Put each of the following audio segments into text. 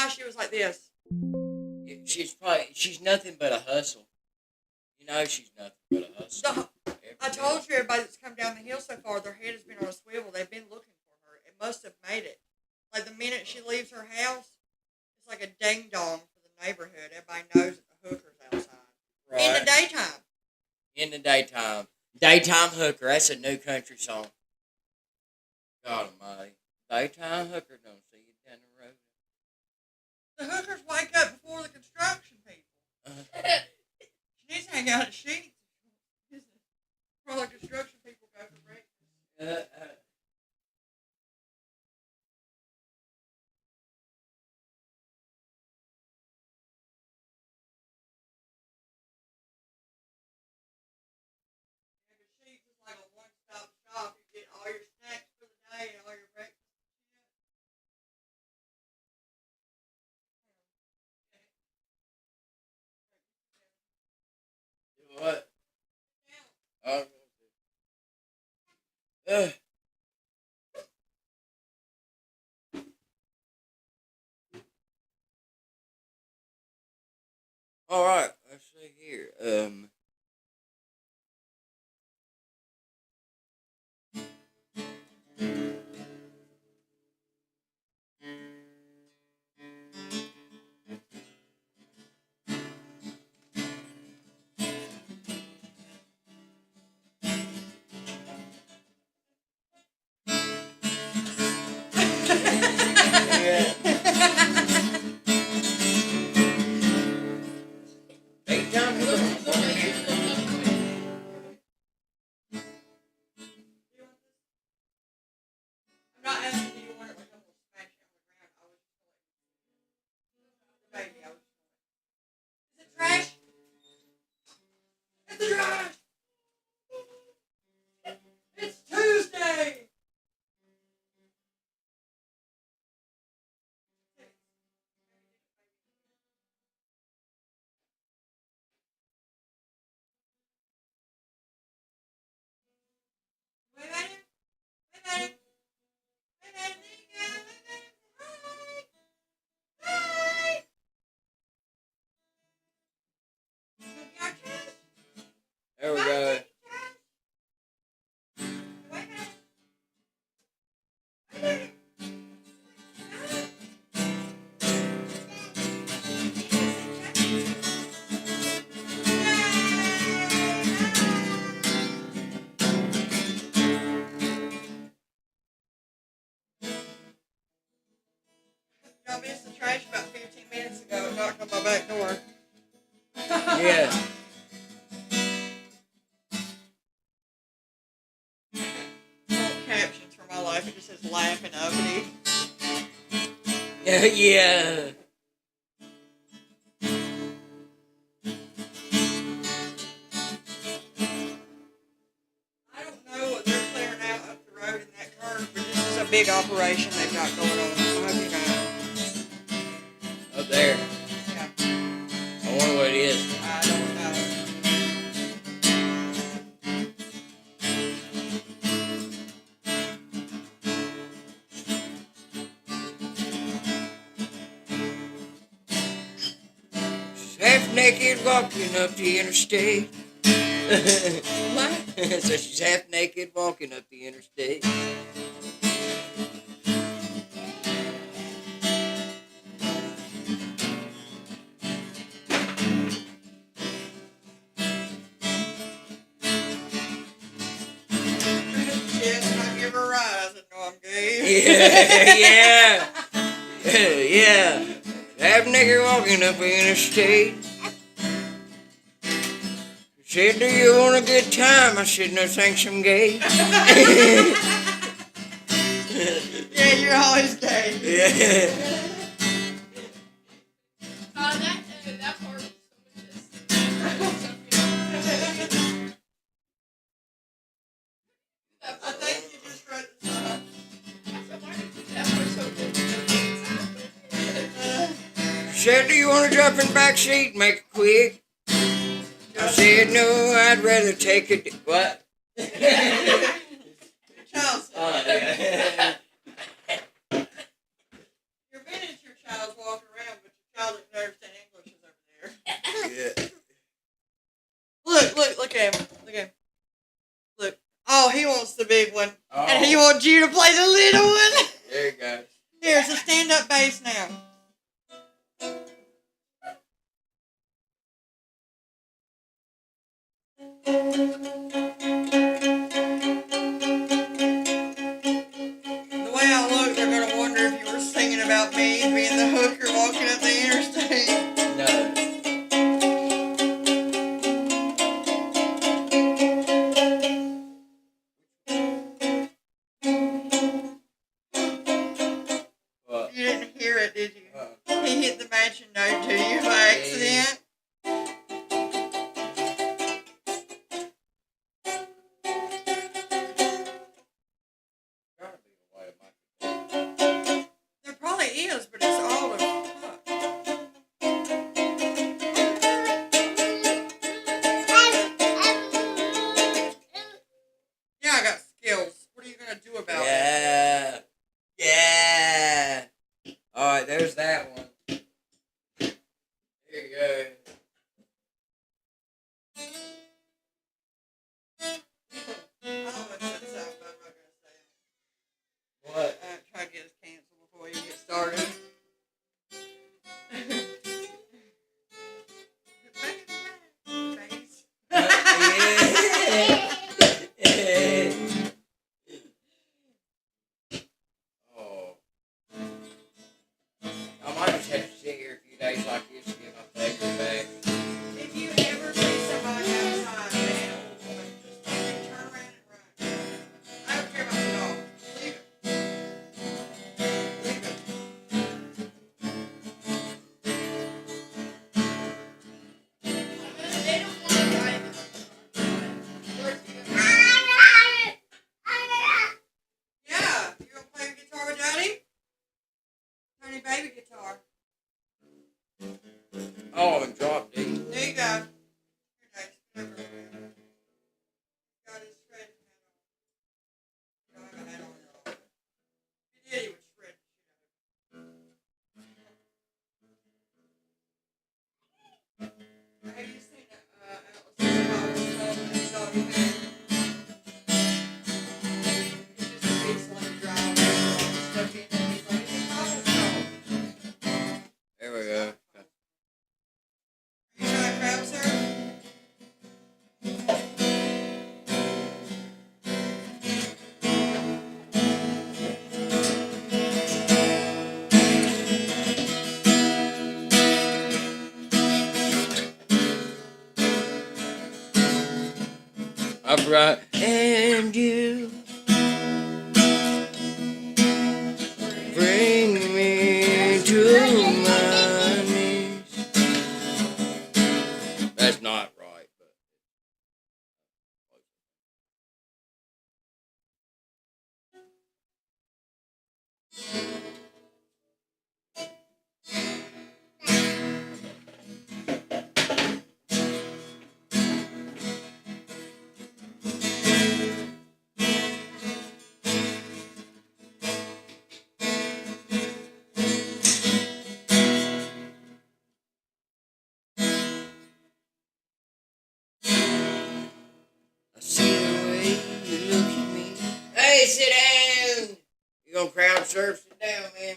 why she was like this. She's nothing but a hustle. You know she's nothing but a hustle. I told you everybody that's come down the hill so far, their head has been on a swivel. They've been looking for her. It must have made it. Like the minute she leaves her house, it's like a ding dong for the neighborhood. Everybody knows that the hooker's outside. Right. In the daytime. In the daytime. Daytime hooker. That's a new country song. God almighty. Daytime hooker don't see you down the road. The hookers wake up before the construction people. She needs to hang out at Sheets. Before the construction people go for breakfast. Sheets is like a one-stop shop. You get all your snacks for the day and all your breakfast. What? Oh. Uh. All right. Let's see here. Yeah. Daytime hooker. I'm not asking you want it like I'm going to smash it on the ground. I was just like, baby, I was just like, is it trash? It's the trash! It's Tuesday! Wait a minute. Wait a minute. Wait a minute. There you go. Wait a minute. Hi. Hi. Your trash? There we go. Wait a minute. Wait a minute. Y'all missed the trash about 15 minutes ago. It knocked on my back door. Yeah. Captions for my life. It just says laughing uppity. Yeah. I don't know what they're clearing out up the road in that curve, but this is a big operation they've got going on. I hope you know. Up there. Yeah. I wonder what it is. I don't know. She's half naked walking up the interstate. What? So she's half naked walking up the interstate. Yes, I give her a rise. I know I'm gay. Yeah, yeah. Half naked walking up the interstate. She said, do you want a good time? I said, no thanks, I'm gay. Yeah, you're always gay. Yeah. That part was so I think you just wrote the song. that part's so good. She said, do you want to drop in the back seat and make it quick? I said, no, I'd rather take a... What? Your child said. Oh, yeah. Your miniature child's walking around. big one, Oh, and he wants you to play the little one. there you go. Here, it's a stand-up bass now. The way I look, they're gonna wonder if you were singing about me being the hooker walking up the interstate. No. What? You didn't hear it, did you? He hit the matching note to you by accident. Gotta be the way it might There probably is, but it's all of fuck. Yeah, I got skills. What are you gonna do about it? Yeah. Yeah. Alright, there's that one. There you go. I almost said something, but I'm not gonna say it. What? Try to get us canceled before you get started. Face. Oh. I might just have to sit here a few days like this to get my fingers back. If you ever see somebody outside, man, just turn around and run. I don't care about the dog. Leave it. Leave it. They don't want to ride it. Where's he gonna Yeah, you gonna play guitar with Daddy? Tiny baby guitar. Oh, and drop D. There you go. Here, Dad, spin over. Got his shred hat on. You don't have a hat on at all. If you did, he would shred the shit out of it. Have you seen Atlas's Bible stuff and doggy head? It's just a big slender drive with all the stuff in it. He's like, it's a Bible stuff. There we go. You trying to grab, sir? I forgot. And you bring me to my knees. That's not right, but. I see the way you look at me. Hey, sit down. You gonna crowd surf? Sit down, man.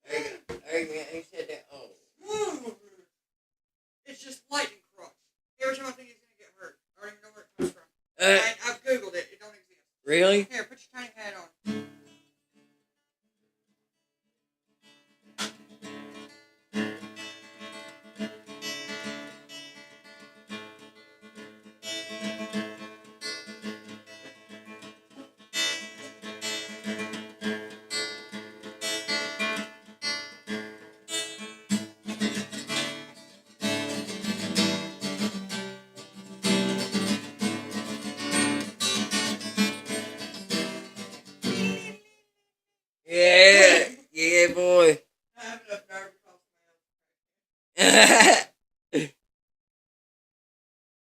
There you go. There you go. He said that. Oh. It's just lightning crunch. Every time I think he's gonna get hurt, I don't even know where it comes from. I've googled it. It don't exist. Really? Here, put your tiny hat on. Yeah. Yeah, boy. I have enough nerve to call somebody else.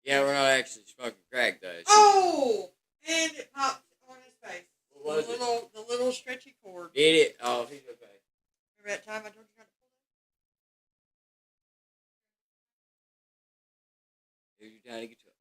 Yeah, we're not actually smoking crack, though. Oh! And it popped on his face. What was it? The little stretchy cord. Did it? Oh, he's okay. Remember that time I told you not to pull Here's your tiny guitar.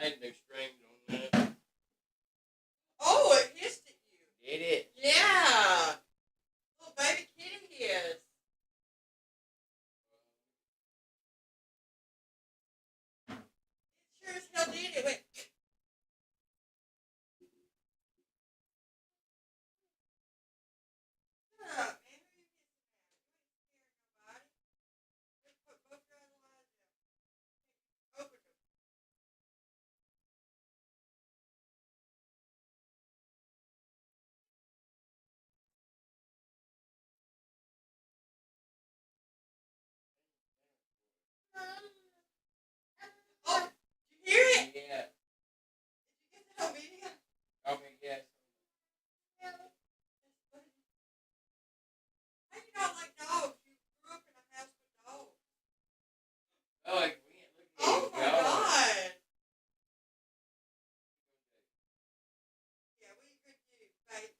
Ain't no strings on that. Oh, it hissed at you. Did it? Yeah. Little baby kitty hiss. It sure as hell did. It went. Shut up, man. Who you kissing at? You ain't scaring nobody. Just put both your other eyes out. Open them. Oh, did you hear it? Yeah. Did you get that on video? I mean, yes. How you not like dogs? You grew up in a house with dogs. Oh, like, we ain't looking at Oh it. my god. Yeah, what you could do, babe?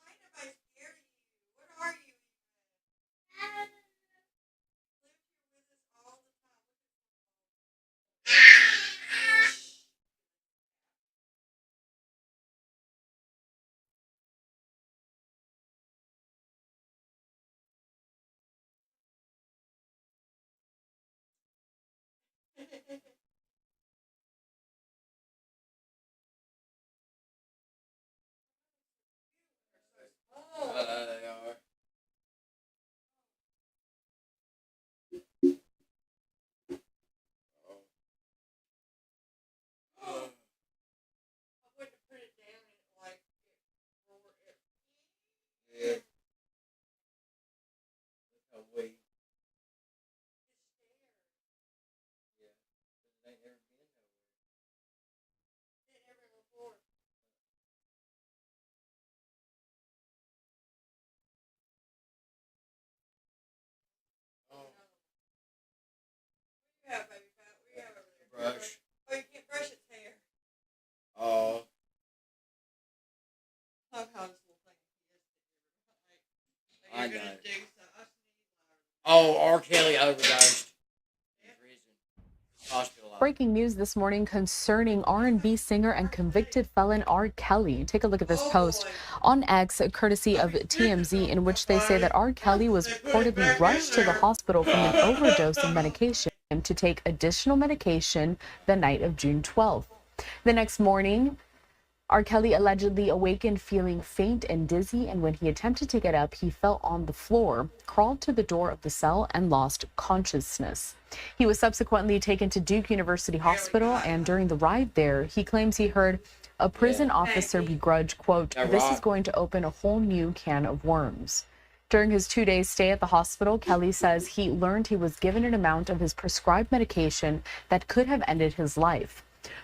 Ain't nobody scared of you. What are you? Live here with us all the time. Oh. They are. Oh. I wouldn't have put it down and like it roared it. Yeah. Look how we. Yeah. But it ain't never been nowhere. It never before. Oh. What do you have, baby fat? What do you have over there? Brush. Oh, you can't brush its hair. Oh. Love how this little thing is. Like I you're know. gonna do something. I sneeze Oh, R. Kelly overdosed. In prison. Hospitalized. Breaking news this morning concerning R&B singer and convicted felon R. Kelly. Take a look at this post on X, courtesy of TMZ, in which they say that R. Kelly was reportedly rushed to the hospital from an overdose of medication to take additional medication the night of June 12th. The next morning, R. Kelly allegedly awakened feeling faint and dizzy, and when he attempted to get up, he fell on the floor, crawled to the door of the cell, and lost consciousness. He was subsequently taken to Duke University Hospital, and during the ride there, he claims he heard a prison officer begrudge, quote, "This is going to open a whole new can of worms." During his 2-day stay at the hospital, Kelly says he learned he was given an amount of his prescribed medication that could have ended his life.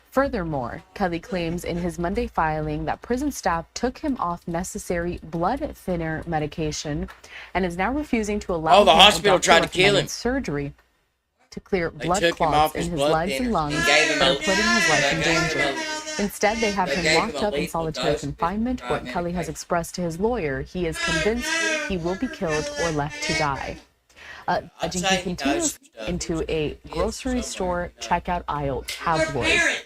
Furthermore, Kelly claims in his Monday filing that prison staff took him off necessary blood thinner medication and is now refusing to allow Oh, the him a hospital tried to kill him. doctor-recommended surgery to clear They blood took him clots off in his his blood legs and thinners lungs and gave him that a- are putting his life in they gave him danger. Instead, they have They him gave locked him a up in lethal solitary dose of confinement. What prescribed Kelly has medication. expressed to his lawyer, he is convinced he will be killed or left to die. I'd Alleging say he he knows continues some stuff. into He's a kids grocery somewhere, store you know. checkout aisle Their tabloid. parents.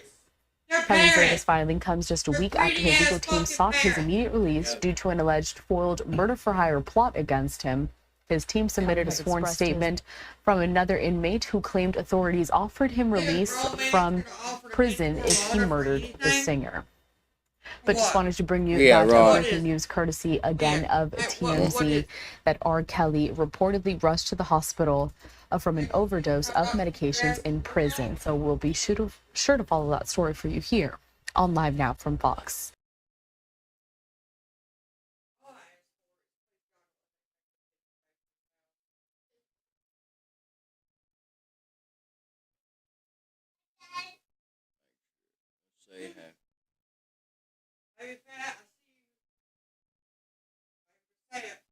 Their Kelly's latest parents. filing comes just a week after his legal team sought his immediate release due to an alleged foiled murder-for-hire plot against him. His team submitted a sworn statement from another inmate who claimed authorities offered him release from prison if he murdered the singer. But just wanted to bring you Yeah, that right. breaking news courtesy again of TMZ that R. Kelly reportedly rushed to the hospital from an overdose of medications in prison. So we'll be sure to follow that story for you here on Live Now from Fox. Say hi. Baby fat, I see you. Say it.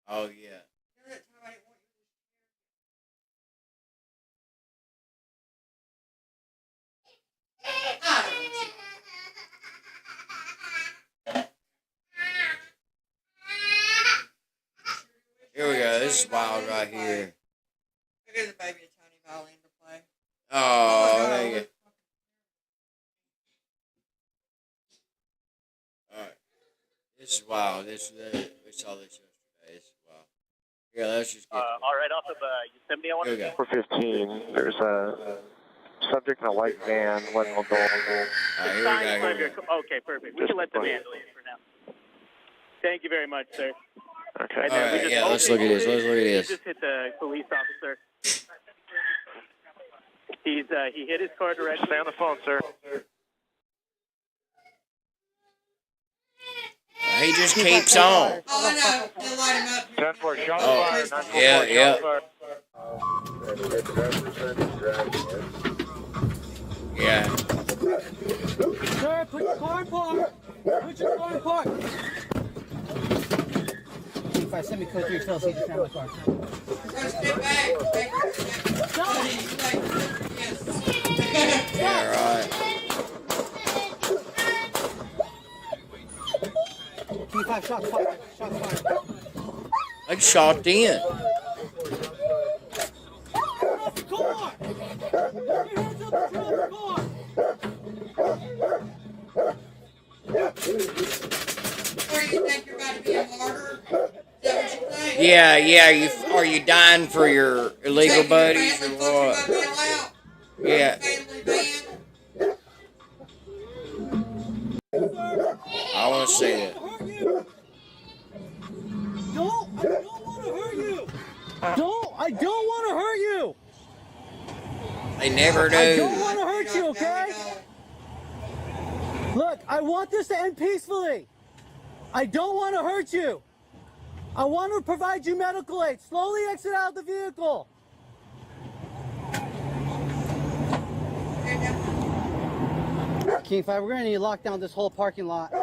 Oh yeah. Remember that time I didn't want you to share? I don't want you. Here we go. This is wild right here. I gave the baby a tiny violin to play. Oh, there you go. Alright. This is wild. We saw this yesterday. This is wild. Here, let's just get all right, off of Yosemite, I want Here we to go. 415, there's a subject in a white van, letting them go. Alright, here we go. Okay, perfect. We can let the vandal in for now. Thank you very much, sir. Okay. And then we Alright, just yeah, let's look at this. Let's look at we this. just hit the police officer. He hit his car directly. Stay on the phone, sir. He just keeps on. Oh, I know. They'll light him up. 10-4, shot Oh, fire. yeah, yeah. Yeah. Sir, put your car in park. Put your car in park. If I send me code 3, tell us you just found my car. Go step back. Yes. Yeah, right. P5, shots fired. Shots fired. Like shot in. Off the car! Put your hands up and drop the car! Or you think you're about to be a martyr? Is that what you think? Yeah. Are you dying for your illegal Taking your buddies family or fucking what? bail out? Yeah. Family van? I want to see it. I don't want to hurt you! I don't want to hurt you! They never I don't do. want to hurt you, okay? Look, I want this to end peacefully. I don't want to hurt you. I want to provide you medical aid. Slowly exit out of the vehicle. King 5, we're going to need to lock down this whole parking lot.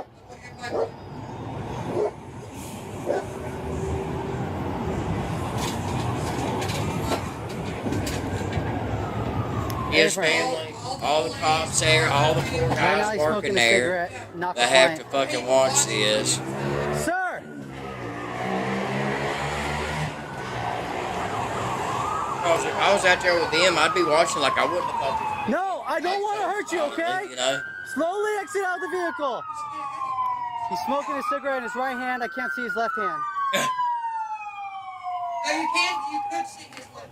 His family, all the cops there, all the poor Right now guys he's working smoking a there. cigarette, not They have to compliant. fucking watch this. Sir! Because if I was out there with them, I'd be watching like I wouldn't have thought this. No, I don't want to hurt you, okay? You know? Slowly exit out of the vehicle. He's smoking a cigarette in his right hand. I can't see his left hand. Oh, you could see his left.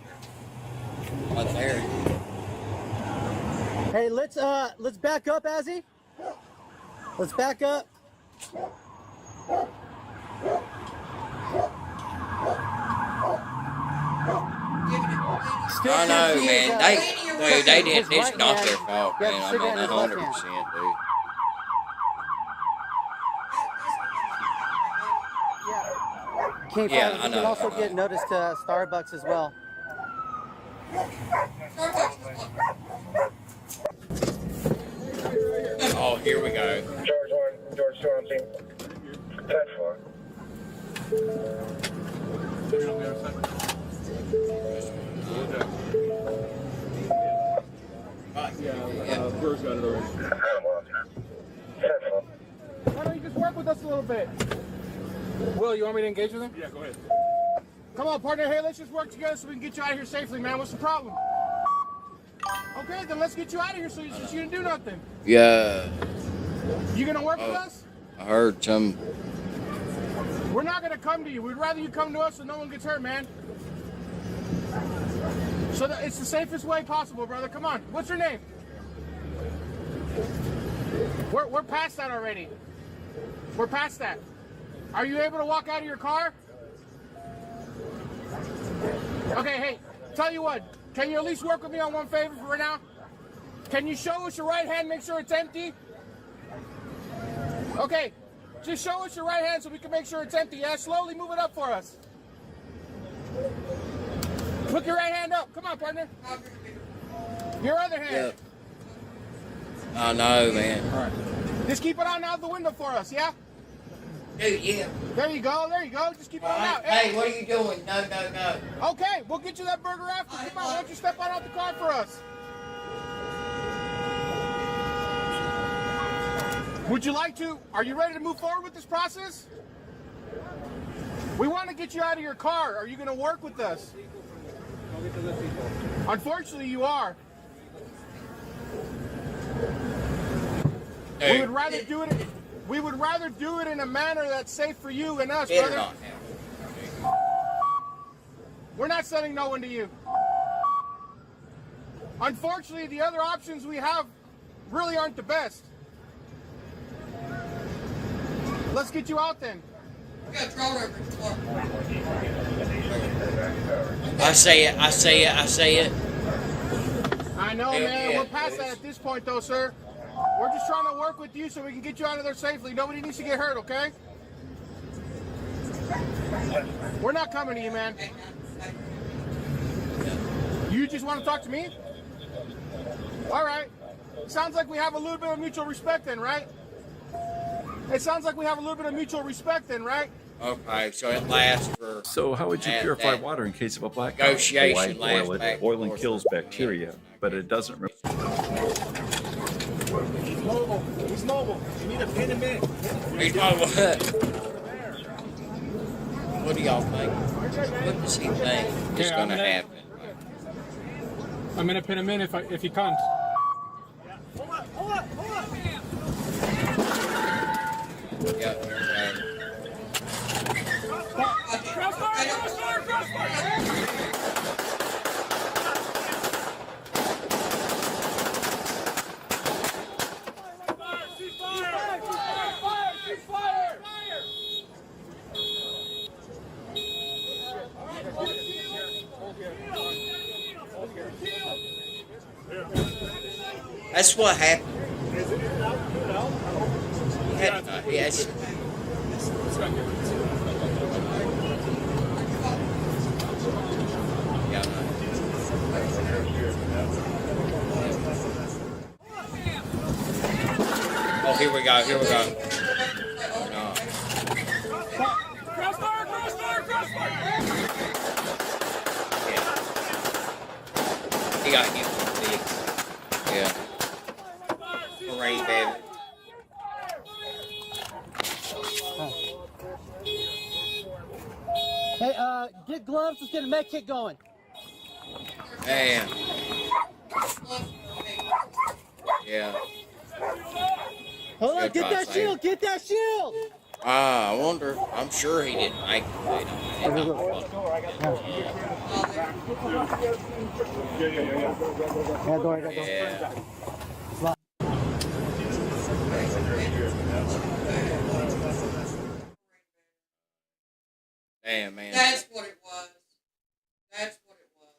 Right there. Hey, let's back up, Azzy. Let's back up. Still I can't know, see man. his, They did. his It's right not hand. their fault, He has man. a I cigarette mean, in his left hand. 100%, dude. Yeah. King Yeah, Five, I you know, can also I know. get noticed to Starbucks as well. Oh, here we go. George 1, George 2 on team. 10-4. First got it already. 10-4. Why don't you just work with us a little bit? Will, you want me to engage with him? Yeah, go ahead. Come on, partner. Hey, let's just work together so we can get you out of here safely, man. What's the problem? Okay, then let's get you out of here so you didn't do nothing. Yeah, You gonna work with Oh. us? I heard some. We're not gonna come to you. We'd rather you come to us so no one gets hurt, man. So that it's the safest way possible, brother. Come on. What's your name? We're past that already. We're past that. Are you able to walk out of your car? Okay, hey, tell you what. Can you at least work with me on one favor for right now? Can you show us your right hand, make sure it's empty? Okay, just show us your right hand so we can make sure it's empty, yeah? Slowly move it up for us. Put your right hand up. Come on, partner. Your other hand. I know, man. All right. Just keep it on out the window for us, yeah? Dude, yeah. There you go. There you go. Just keep on out. Hey, what are you doing? No, no, no. Okay, we'll get you that burger after. Come on, why don't you step out of the car for us? Would you like to? Are you ready to move forward with this process? We want to get you out of your car. Are you going to work with us? Unfortunately, you are. Hey. We would rather do it. We would rather do it in a manner that's safe for you and us, Better brother. not have. We're not sending no one to you. Unfortunately, the other options we have really aren't the best. Let's get you out then. We got drawn over the floor. I say it, I say it, I say it. I know, Yeah, man. yeah. We're past that at this point, though, sir. We're just trying to work with you so we can get you out of there safely. Nobody needs to get hurt, okay? We're not coming to you, man. You just want to talk to me? All right. Sounds like we have a little bit of mutual respect then, right? It sounds like we have a little bit of mutual respect then, right? Okay, so it lasts for. So how would you that- purify that water in case of a blackout? Negotiation Why lasts boil back it? Boiling forth kills for a bacteria, minute. but it doesn't. He's mobile. He's mobile. You need a pin him in. He's my what? What do y'all think? What does he think is Yeah, going to I'm gonna- happen? I'm gonna pin him in if he can't. Yeah, that's what happened. Yes. Yeah. Oh, here we go. Here we go. No. Yeah. He got hit big. Yeah. Great, baby. Hey, get gloves. Let's get a med kit going. Man. Yeah. Hold on, Good get try, that Sam. shield. Get that shield. I wonder. I'm sure he didn't make it. Yeah. Damn, man. That's what it was. That's what it was.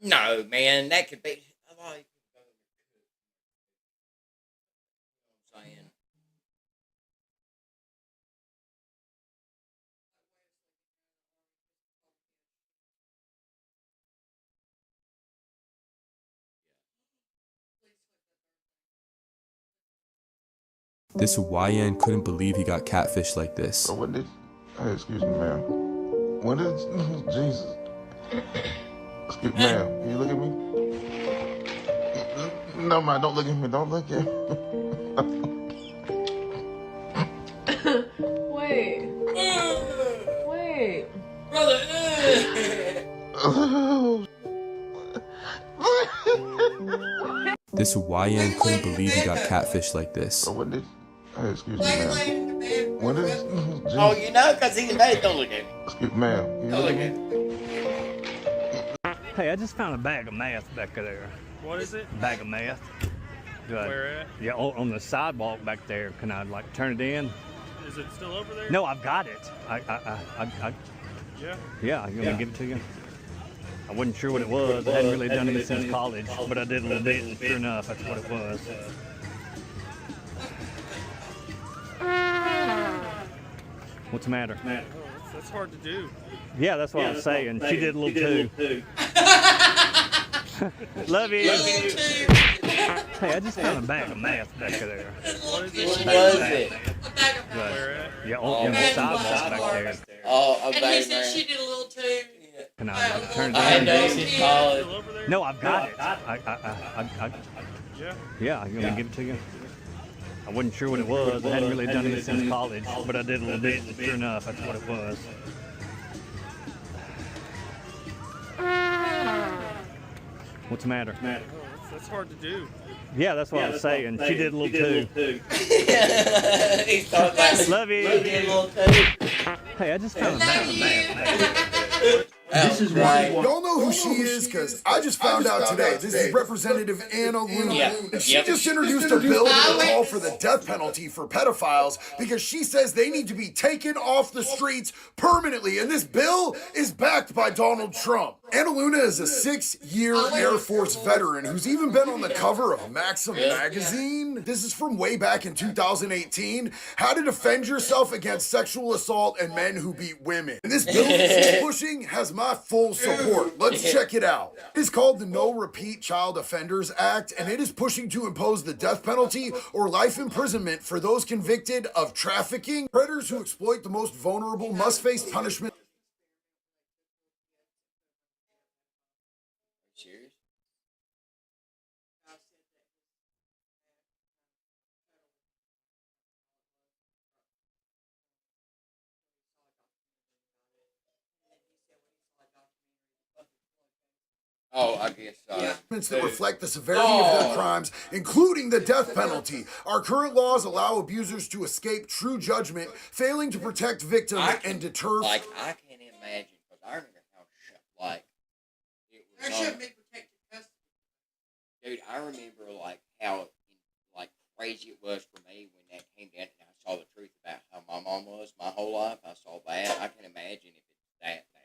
No, man. That could be. I'm saying. This YN couldn't believe he got catfished like this. So what did? Hey, excuse me, ma'am. What did Jesus? Excuse me, ma'am. Can you look at me? No, man, don't look at me. Don't look at me. Wait. Wait. Brother. This YN couldn't believe he got catfished like this. So what did? Hey, excuse me, ma'am. What did? Jesus? Oh, you know, because he's mad. Don't look at me. Excuse me, ma'am. Can you Don't look look at at me? me. Hey, I just found a bag of meth back there. What is it? Bag of meth. Where at? Yeah, on the sidewalk back there. Can I like turn it in? Is it still over there? No, I've got it. Yeah. Yeah, you want me to give it to you? I wasn't sure what it was. I hadn't really done it since college, but I did a little bit, and sure enough, that's what it was. What's the matter? That's hard to do. Yeah, that's what I was saying. She did a little too. Love you. Love you too. Hey, I just found a bag of meth back there. What is it? What was it? Yeah, on the sidewalk back there. Oh, a And he bag said man. she did a little too. Can I turn it I in? know she's college. No, I've got it. Yeah, you want me to give it to you? I wasn't sure what it was. I hadn't really done it since college, but I did a little bit, and sure enough, that's what it was. What's the matter? That's hard to do. Yeah, that's what I was saying. She did a little too. He's talking about Love you. He did a little too. Hey, I just found a bag of meth. This is right. Y'all know who she is, because I just found out today. This is Representative Anna Luna. Yeah. And she just introduced a bill that would call for the death penalty for pedophiles because she says they need to be taken off the streets permanently. And this bill is backed by Donald Trump. Anna Luna is a 6-year Air Force veteran who's even been on the cover of Maxim magazine. This is from way back in 2018. How to defend yourself against sexual assault and men who beat women. And this bill that she's pushing has my full support. Let's check it out. It is called the No Repeat Child Offenders Act, and it is pushing to impose the death penalty or life imprisonment for those convicted of trafficking. Predators who exploit the most vulnerable must face punishment. Serious? Oh, I guess so. That reflect the severity of their crimes, including the death penalty. Our current laws allow abusers to escape true judgment, failing to protect victims and deter. Like, I can't imagine, because I remember how, like, it was. There should be protected custody. Dude, I remember, like, how, like, crazy it was for me when that came down and I saw the truth about how my mom was my whole life. I saw that. I can imagine if it's that bad.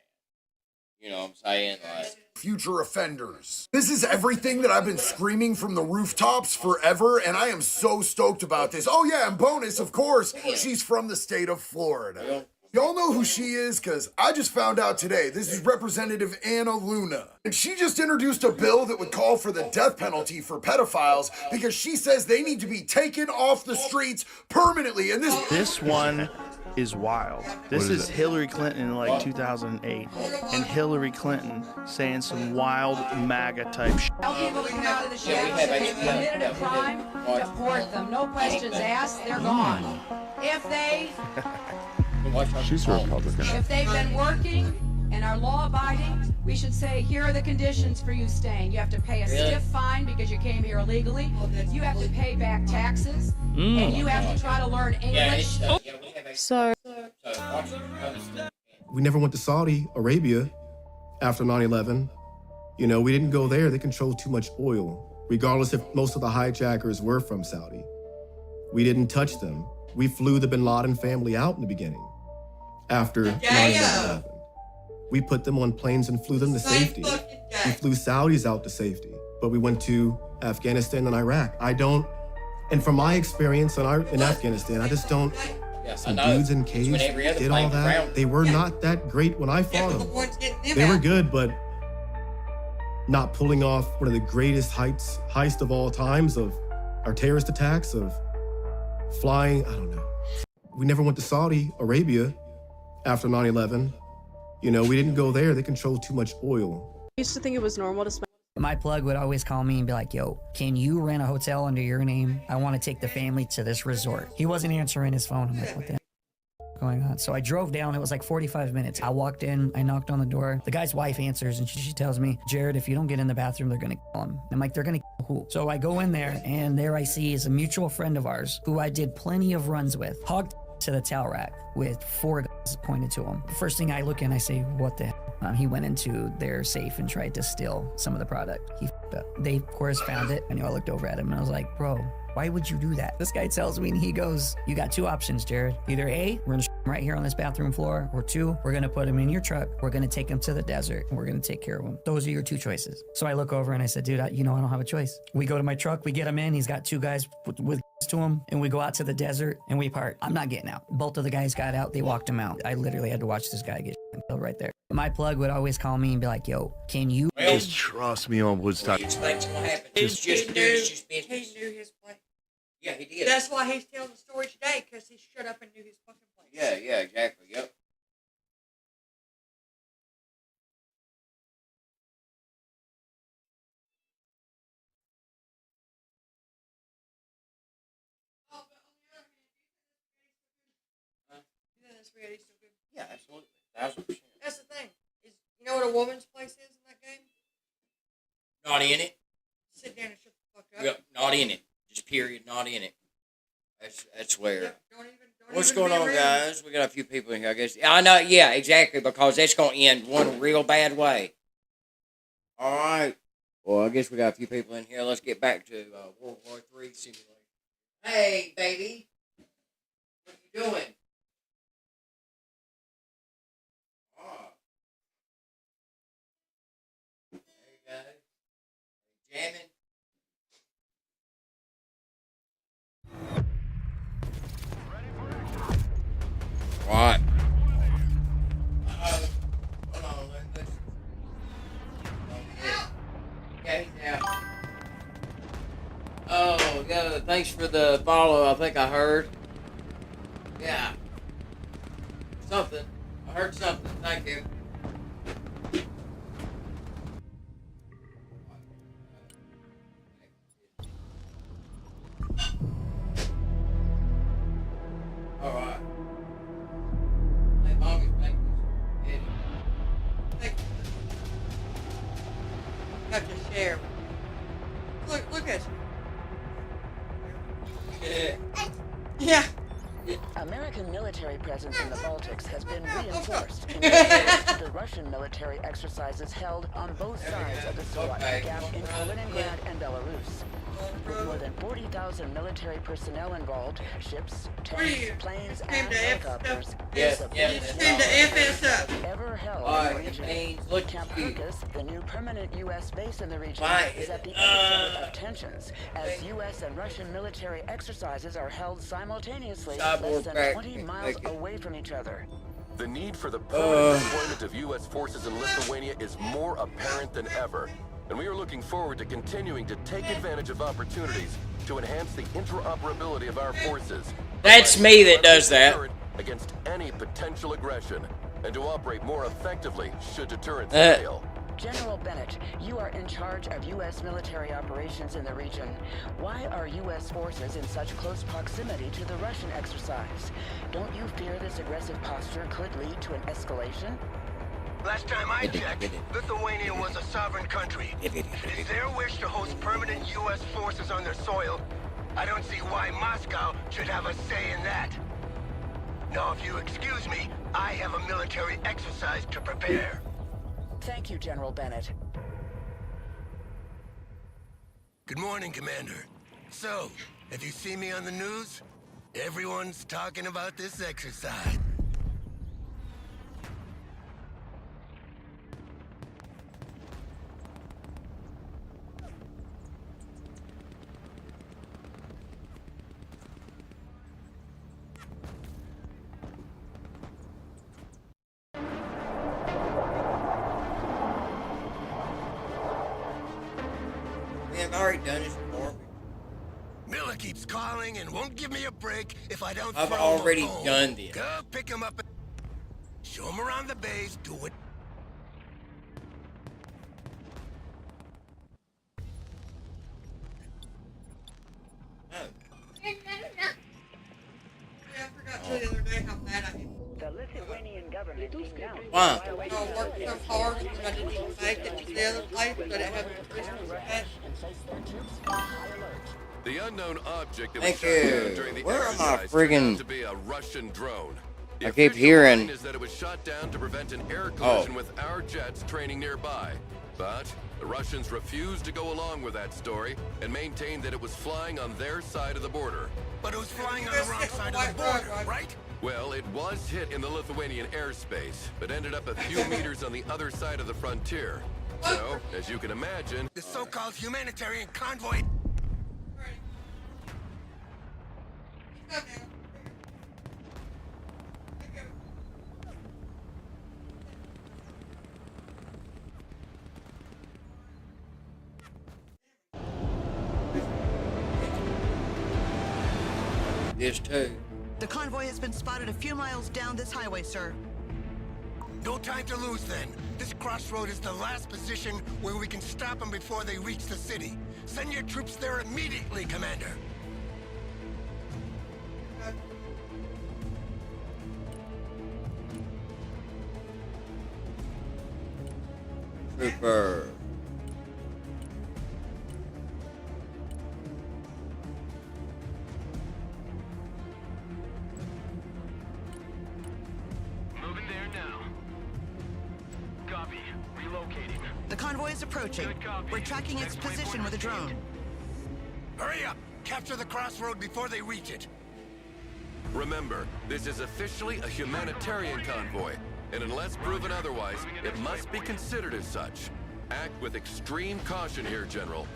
You know what I'm saying? Like, future offenders. This is everything that I've been screaming from the rooftops forever, and I am so stoked about this. Oh yeah, and bonus, of course, she's from the state of Florida. Y'all know who she is, because I just found out today. This is Representative Anna Luna. And she just introduced a bill that would call for the death penalty for pedophiles because she says they need to be taken off the streets permanently. And This one is wild. This is Hillary Clinton in like 2008, and Hillary Clinton saying some wild MAGA type shit. Tell people to come out of the shelters. If they committed a crime, deport them. No questions asked. They're gone. She's a Republican. If they've been working and are law-abiding, we should say, here are the conditions for you staying. You have to pay a stiff fine because you came here illegally. You have to pay back taxes, and you have to try to learn English. So we never went to Saudi Arabia after 9/11. You know, we didn't go there. They controlled too much oil, regardless if most of the hijackers were from Saudi. We didn't touch them. We flew the bin Laden family out in the beginning after 9/11. We put them on planes and flew them to safety. We flew Saudis out to safety, but we went to Afghanistan and Iraq. And from my experience in Afghanistan, I just don't. Some dudes in caves did all that. They were not that great when I fought them. They were good, but not pulling off one of the greatest heist of all times of our terrorist attacks, of flying, I don't know. We never went to Saudi Arabia after 9/11. You know, we didn't go there. They controlled too much oil. I used to think it was normal to spend. My plug would always call me and be like, yo, can you rent a hotel under your name? I want to take the family to this resort. He wasn't answering his phone. I'm like, what the hell is going on? So I drove down. It was like 45 minutes. I walked in. I knocked on the door. The guy's wife answers, and she tells me, Jared, if you don't get in the bathroom, they're going to kill him. I'm like, they're going to kill who? So I go in there, and there I see is a mutual friend of ours who I did plenty of runs with. Hogged to the towel rack with 4 guns pointed to him. First thing I look in, I say, what the hell? He went into their safe and tried to steal some of the product. He f***ed up. They, of course, found it. And I looked over at him and I was like, bro, why would you do that? This guy tells me, and he goes, you got 2 options, Jared. Either A, we're gonna him right here on this bathroom floor, or 2, we're gonna put him in your truck. We're gonna take him to the desert and we're gonna take care of him. Those are your 2 choices. So I look over and I said, dude, I don't have a choice. We go to my truck, we get him in. He's got 2 guys with to him, and we go out to the desert and we part. I'm not getting out. Both of the guys got out. They walked him out. I literally had to watch this guy get killed right there. My plug would always call me and be like, yo, can you... Just trust me on Woodstock. Explain what happened. It's just business. He knew his place. Yeah, he did. That's why he's telling the story today, because he shut up and knew his fucking place. Yeah, exactly. Yep. You think this reality's still good? Yeah, absolutely. 1000%. That's the thing. Is you know what a woman's place is in that game? Not in it. Sit down and shut the fuck up. Yep, not in it. Just period, not in it. That's where. Yep, don't What's even going be on, rude. guys? We got a few people in here, I guess. I know, yeah, exactly, because that's going to end one real bad way. All right. Well, I guess we got a few people in here. Let's get back to World War III simulation. Hey, baby. What you doing? Oh. There you go. Jamming. What? Hold on, let's. Yeah, he's out. Oh, yeah, thanks for the follow. I think I heard. Yeah. Something. I heard something. Thank you. All right. As long as thank you. Thank you. Have to share. Look at you. Yeah. American military presence in the Baltics has been reinforced in response to the Russian military exercises held on both sides of the Suwalki Gap in Kaliningrad and Belarus. With more than 40,000 military personnel involved, ships, tanks, planes, and helicopters, Yes, You just came to FS up. ever held Alright, in the region. it means look Camp cute. Kirkus, the new permanent U.S. base in the region, Right. is at the epicenter of tensions as U.S. and Russian military exercises are held simultaneously less Cyborg than back. 20 miles Thank you. away from each other. The need for the permanent deployment of U.S. forces in Lithuania is more apparent than ever, and we are looking forward to continuing to take advantage of opportunities to enhance the interoperability of our forces. That's me that does that. Against any potential aggression, and to operate more effectively should deterrence fail. General Bennett, you are in charge of U.S. military operations in the region. Why are U.S. forces in such close proximity to the Russian exercise? Don't you fear this aggressive posture could lead to an escalation? Last time I checked, Lithuania was a sovereign country. It is their wish to host permanent U.S. forces on their soil. I don't see why Moscow should have a say in that. Now, if you excuse me, I have a military exercise to prepare. Thank you, General Bennett. Good morning, Commander. So, have you seen me on the news? Everyone's talking about this exercise. Man, I've already done this before. Miller keeps calling and won't give me a break if I don't I've throw already him home. done this. Go pick him up. Show him around the base. Do it. Yeah, I forgot to the other day how mad I am. The Lithuanian government denounced Why? I worked so hard when I didn't make it to the other place, but it hasn't Christmas yet. The unknown object that Thank was shot you. down during the Where are my exercise turned friggin- out to be a Russian drone. The I keep official hearing- line is that it was shot down to prevent an air Oh. collision with our jets training nearby. But the Russians refused to go along with that story and maintained that it was flying on their side of the border. But it was flying on the wrong side of the border, right? Well, it was hit in the Lithuanian airspace, but ended up a few meters on the other side of the frontier. So, as you can imagine, The so-called humanitarian convoy. this too. The convoy has been spotted a few miles down this highway, sir. No time to lose then. This crossroad is the last position where we can stop them before they reach the city. Send your troops there immediately, Commander. Trooper. Moving there now. Copy. Relocating. The convoy is approaching. We're tracking its position with a drone. Hurry up! Capture the crossroad before they reach it. Remember, this is officially a humanitarian convoy, and unless proven otherwise, it must be considered as such. Act with extreme caution here, General.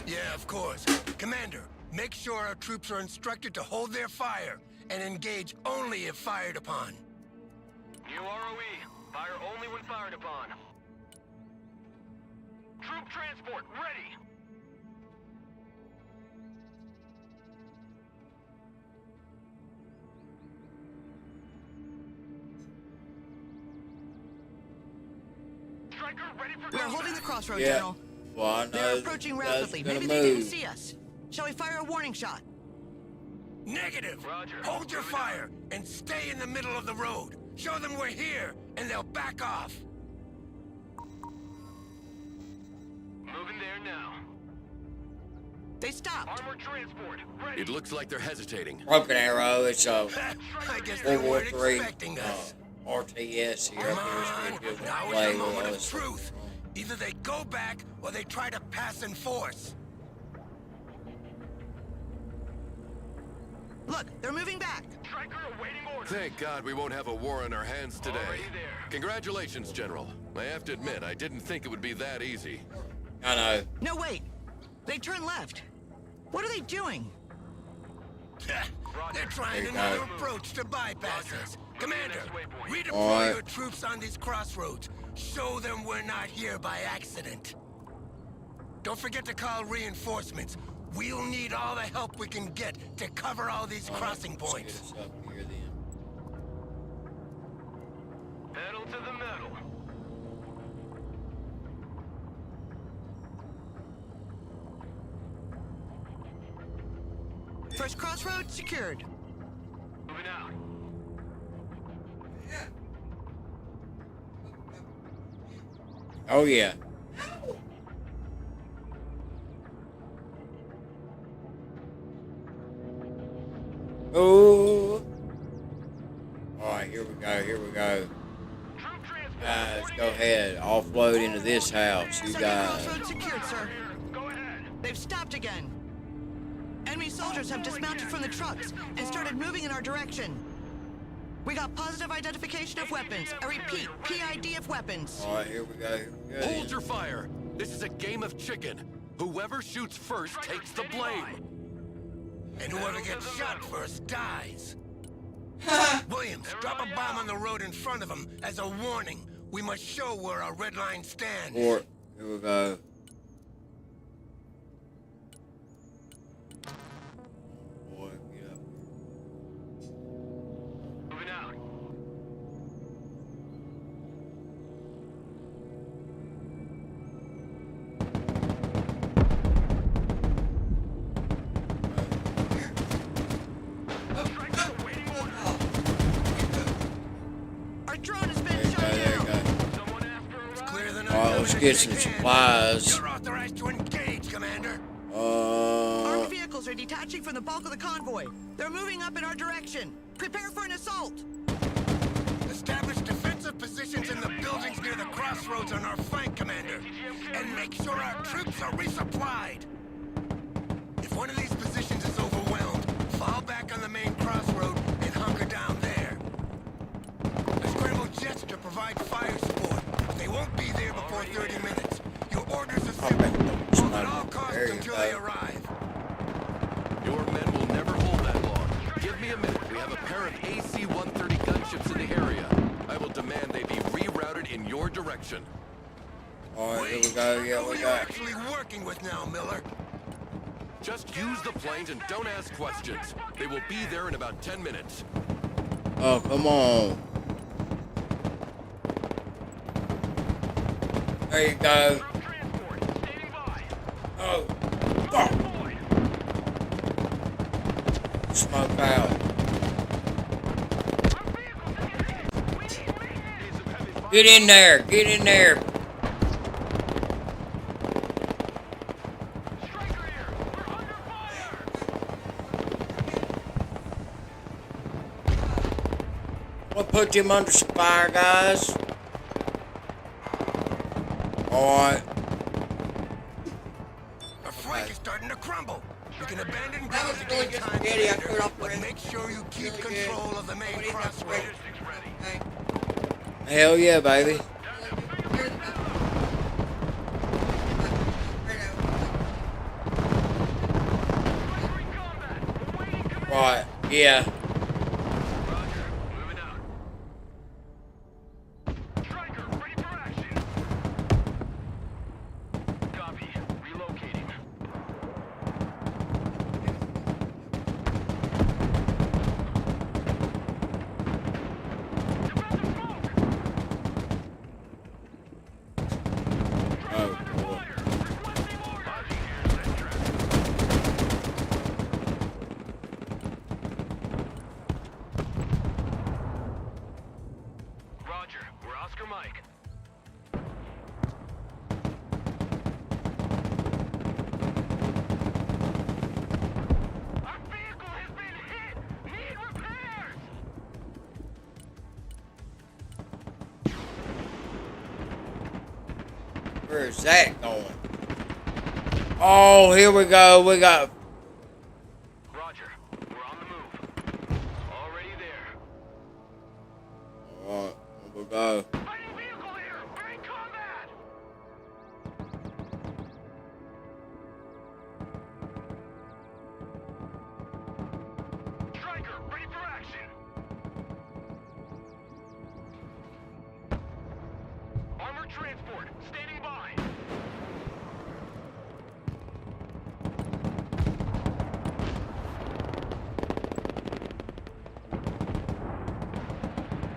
Yeah, of course. Commander, make sure our troops are instructed to hold their fire and engage only if fired upon. New ROE. Fire only when fired upon. Troop transport ready. Striker ready for We're holding the crossroad, Yeah. General. Well, I know They're approaching that's rapidly. gonna Maybe they didn't move. see us. Shall we fire a warning shot? Negative! Roger. Hold your fire and stay in the middle of the road. Show them we're here, and they'll back off. Moving there now. They stopped. Armored transport ready. It looks like they're hesitating. Broken Arrow. It's a I guess they World War weren't III expecting us. RTS here. Come on, now is Play the moment with of us. truth. Either they go back, or they try to pass in force. Look, they're moving back. Striker awaiting orders. Thank God we won't have a war on our hands today. Already there. Congratulations, General. I have to admit, I didn't think it would be that easy. I know. No, wait. They turned left. What are they doing? They're trying There you another go. approach to bypass us. Commander, redeploy Alright. your troops on these crossroads. Show them we're not here by accident. Don't forget to call reinforcements. We'll need all the help we can get to cover all these crossing Let's get points. us up here then. Pedal to the metal. First crossroad secured. Moving out. Oh yeah. Oh. All right, here we go. Here we go. Guys, go ahead. Offload into this house. You Second guys. crossroad secured, sir. Go ahead. They've stopped again. Enemy soldiers have dismounted from the trucks and started moving in our direction. We got positive identification of weapons. I repeat, PID of weapons. All right, here we go. Here we go. Hold your fire. This is a game of chicken. Whoever shoots first takes the blame. And whoever gets shot first dies. Williams, drop a bomb on the road in front of them as a warning. We must show where our red line stands. Fort. Here we go. Boy, get up. Moving out. Striker awaiting orders. Our drone has been There you go. shot There you down. go. Someone after a It's ride. clear the All right, let's get some supplies. You're authorized to engage, Commander. Armed vehicles are detaching from the bulk of the convoy. They're moving up in our direction. Prepare for an assault. Establish defensive positions in the buildings near the crossroads on our flank, Commander. And make sure our troops are resupplied. If one of these positions is overwhelmed, fall back on the main crossroad and hunker down there. I scramble jets to provide fire support, but they won't be there before 30 minutes. Your orders are simple. Hold at all costs There you until go. they arrive. Your men will never hold that long. Give me a minute. We have a pair of AC-130 gunships in the area. I will demand they be rerouted in your direction. All right, here we go. Yeah, Who we are you got. actually working with now, Miller? Just use the planes and don't ask questions. They will be there in about 10 minutes. Oh, come on. There you go. Oh, fuck. Smoke out. Get in there. Get in there. We'll put him under some fire, guys. Alright. Our flank is starting to crumble. We can abandon That was ground to really gain good time, spaghetti I Commander, put off the but rest. make sure you keep Really control good. of the main Nobody else crossroad. ready. Hell yeah, baby. Right, yeah. Roger, we're Oscar Mike. Our vehicle has been hit! Need repairs! Where is that going? Oh, here we go. We got. Roger, we're on the move. Already there. Alright, here we go. Fighting vehicle here! We're in combat! Striker, ready for action! Armored transport, standing by!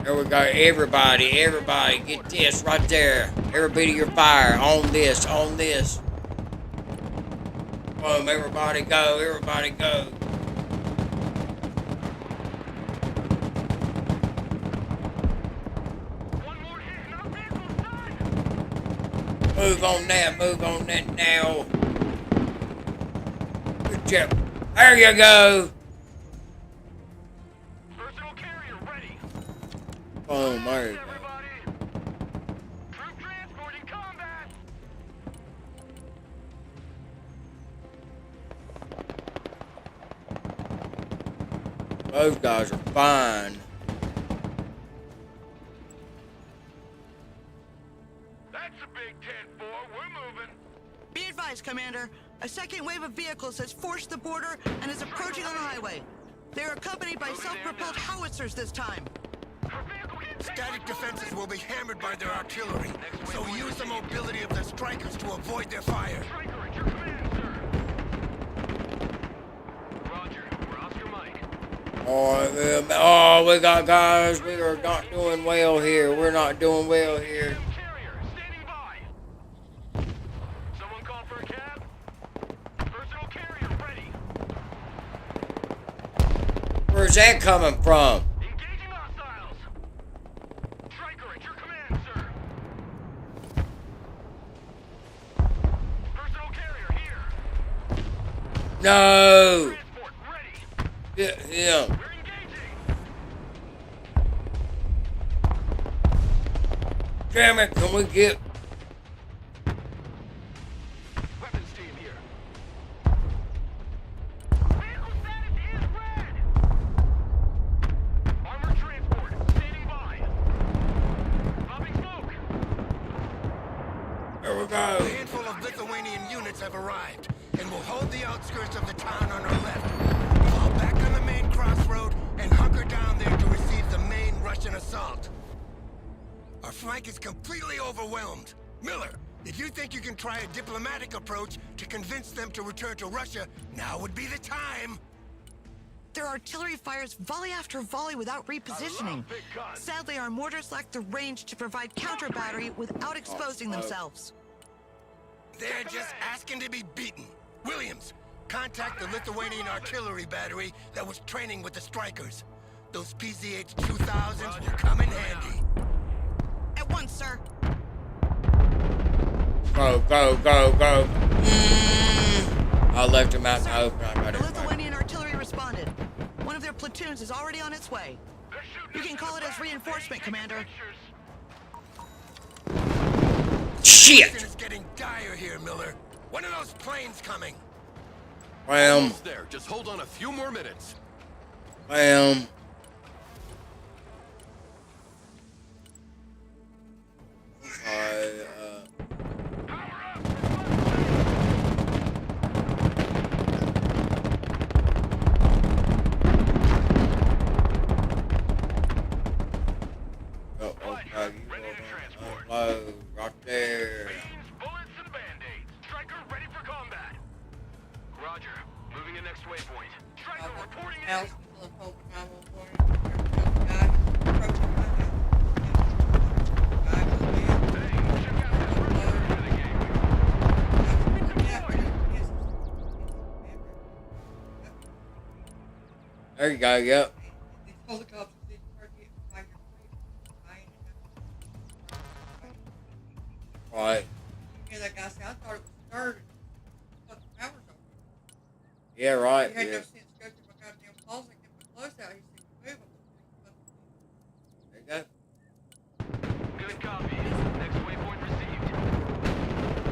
Here we go. Everybody, get this right there. Every bit of your fire. On this. Boom, everybody go. Move on that now. Good job. There you go. Personal carrier ready! Boom, there you go. Troop transport in combat! Those guys are fine. That's a big 10-4, we're moving! Be advised, Commander. A second wave of vehicles has forced the border and is approaching on the highway. They're accompanied by self-propelled howitzers this time. Static defenses will be hammered by their artillery, so use the mobility of the strikers to avoid their fire. Oh, we got guys. We are not doing well here. We're not doing well here. Someone call for a cab? Personal carrier ready! Where's that coming from? Engaging hostiles! Striker at your command, sir! Personal carrier here! No! Get him. Damn it, can we get... Weapons team here. Vehicle status is red! Armored transport, standing by. Popping smoke. There we go. A handful of Lithuanian units have arrived, and will hold the outskirts of the town on our left. Fall back on the main crossroad and hunker down there to receive the main Russian assault. Our flank is completely overwhelmed. Miller, If you think you can try a diplomatic approach to convince them to return to Russia, now would be the time. Their artillery fires volley after volley without repositioning. Sadly, our mortars lack the range to provide counter battery without exposing themselves. They're just asking to be beaten. Williams, contact the Lithuanian artillery battery that was training with the strikers. Those PZH 2000s will come in handy. At once, sir. Go. I left him out in the open. I got The it. Lithuanian artillery responded. One of their platoons is already on its way. You can call it as reinforcement, Commander. Shit! It's getting dire here, Miller. One of those planes coming. Almost there. Just hold on a few more minutes. Right there. Bullets and band-aids. Striker ready for combat. Roger. Moving to next waypoint. Striker reporting in. There you go, yep. Right. Yeah, that guy said, I thought it was third. Fucking hours over. Yeah, right. He had Yeah. no sense to go through my goddamn closet and get my clothes out. He said, move them. There you go. Good copy. Next waypoint received.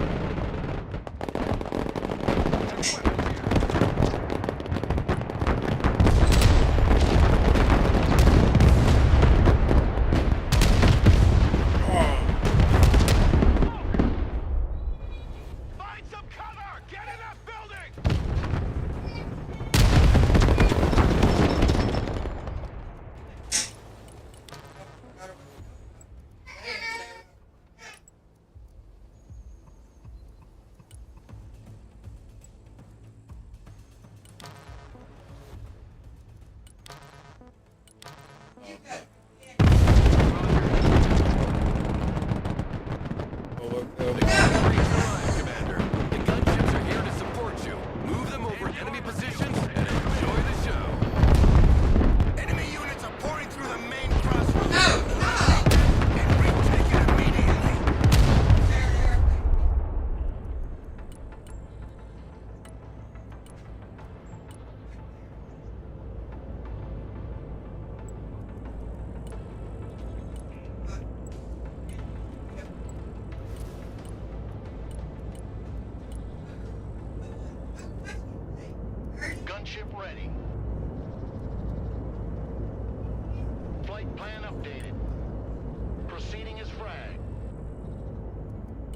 Find some cover! Get in that building! Commander. The gunships are here to support you. Move them over enemy positions and enjoy the show. Enemy units are pouring through the main crossroads. And retake it immediately. Gunship ready. Flight plan updated. Proceeding as frag.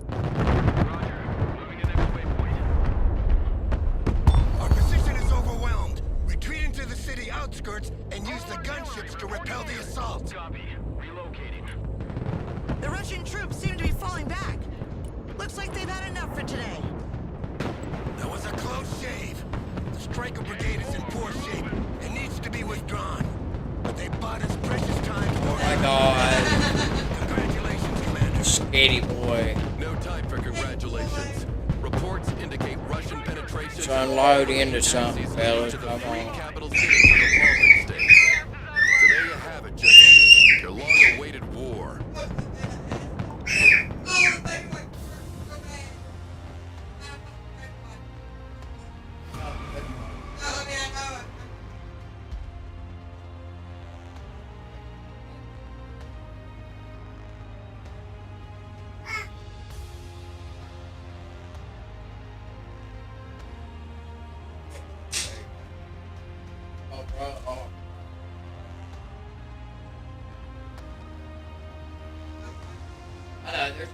Roger. Moving to next waypoint. Our position is overwhelmed. Retreat into the city outskirts and use the gunships to repel the assault. Copy. Relocating. The Russian troops seem to be falling back. Looks like they've had enough for today. That was a close shave. The Striker Brigade is in poor shape and needs to be withdrawn. But they bought us precious time for Oh my god. Congratulations, Commander. Skinny boy. No time for congratulations. Reports indicate Russian penetration. Let's unload into something, fellas. To the Come three on. capital cities of the Baltic states. So there you have it, General. Your long-awaited war. I know, there's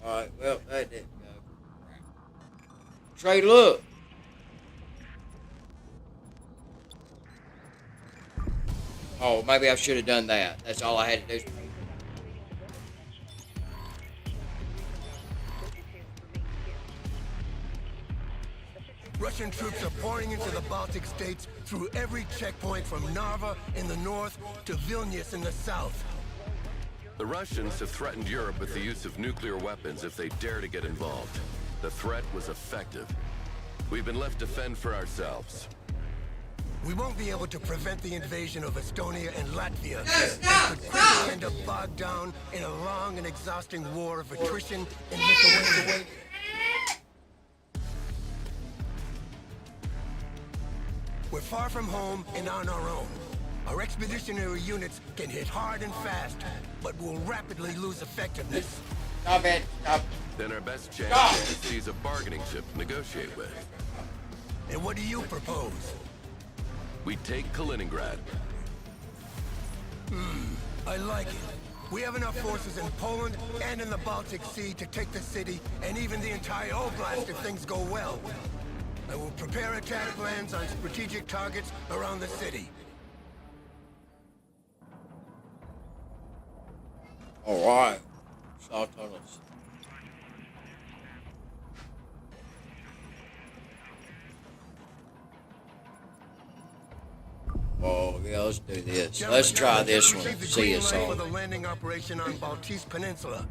Alright, well, that didn't go. Trey, look. Oh, maybe I should have done that. That's all I had to do. Russian troops are pouring into the Baltic states through every checkpoint from Narva in the north to Vilnius in the south. The Russians have threatened Europe with the use of nuclear weapons if they dare to get involved. The threat was effective. We've been left to fend for ourselves. We won't be able to prevent the invasion of Estonia and Latvia. It could quickly end up bogged down in a long and exhausting war of attrition in Lithuania. We're far from home and on our own. Our expeditionary units can hit hard and fast, but will rapidly lose effectiveness. Stop it. Stop. Then our best chance is to seize a bargaining chip to negotiate with. And what do you propose? We take Kaliningrad. I like it. We have enough forces in Poland and in the Baltic Sea to take the city and even the entire Oblast if things go well. I will prepare attack plans on strategic targets around the city. All right. Saw tunnels. Oh, yeah, let's do this. Let's try this one. See us all. For the landing operation on Baltese Peninsula.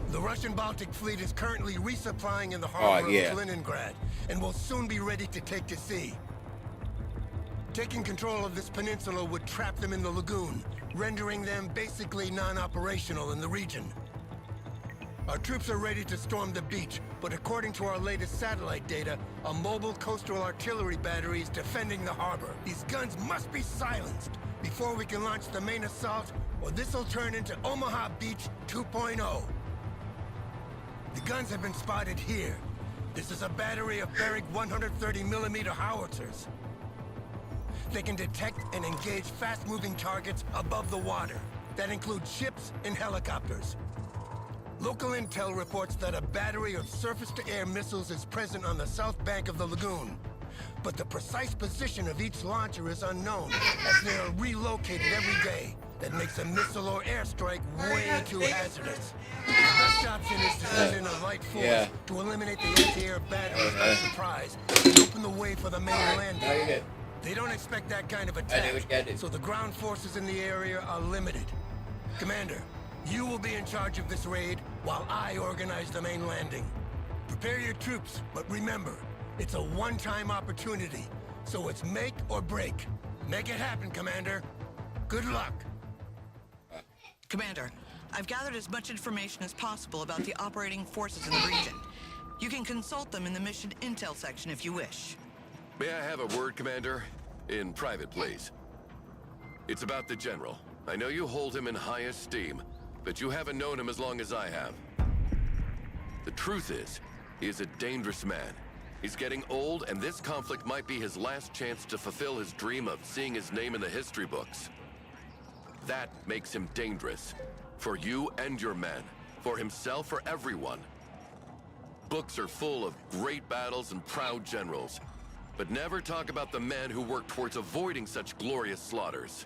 The Russian Baltic Fleet is currently resupplying in the harbor of Kaliningrad and will soon be ready to take to sea. Taking control of this peninsula would trap them in the lagoon, rendering them basically non-operational in the region. Our troops are ready to storm the beach, but according to our latest satellite data, a mobile coastal artillery battery is defending the harbor. These guns must be silenced before we can launch the main assault, or this will turn into Omaha Beach 2.0. The guns have been spotted here. This is a battery of Berg 130mm howitzers. They can detect and engage fast-moving targets above the water. That includes ships and helicopters. Local intel reports that a battery of surface-to-air missiles is present on the south bank of the lagoon. But the precise position of each launcher is unknown, as they are relocated every day. That makes a missile or airstrike way too hazardous. The best option is to send in a light force to eliminate the anti-air batteries by surprise and open the way for the main landing. They don't expect that kind of attack, so the ground forces in the area are limited. Commander, you will be in charge of this raid while I organize the main landing. Prepare your troops, but remember, it's a one-time opportunity, so it's make or break. Make it happen, Commander. Good luck. Commander, I've gathered as much information as possible about the operating forces in the region. You can consult them in the mission intel section if you wish. May I have a word, Commander? In private, please. It's about the General. I know you hold him in high esteem, but you haven't known him as long as I have. The truth is, he is a dangerous man. He's getting old, and this conflict might be his last chance to fulfill his dream of seeing his name in the history books. That makes him dangerous. For you and your men. For himself, for everyone. Books are full of great battles and proud generals, but never talk about the men who work towards avoiding such glorious slaughters.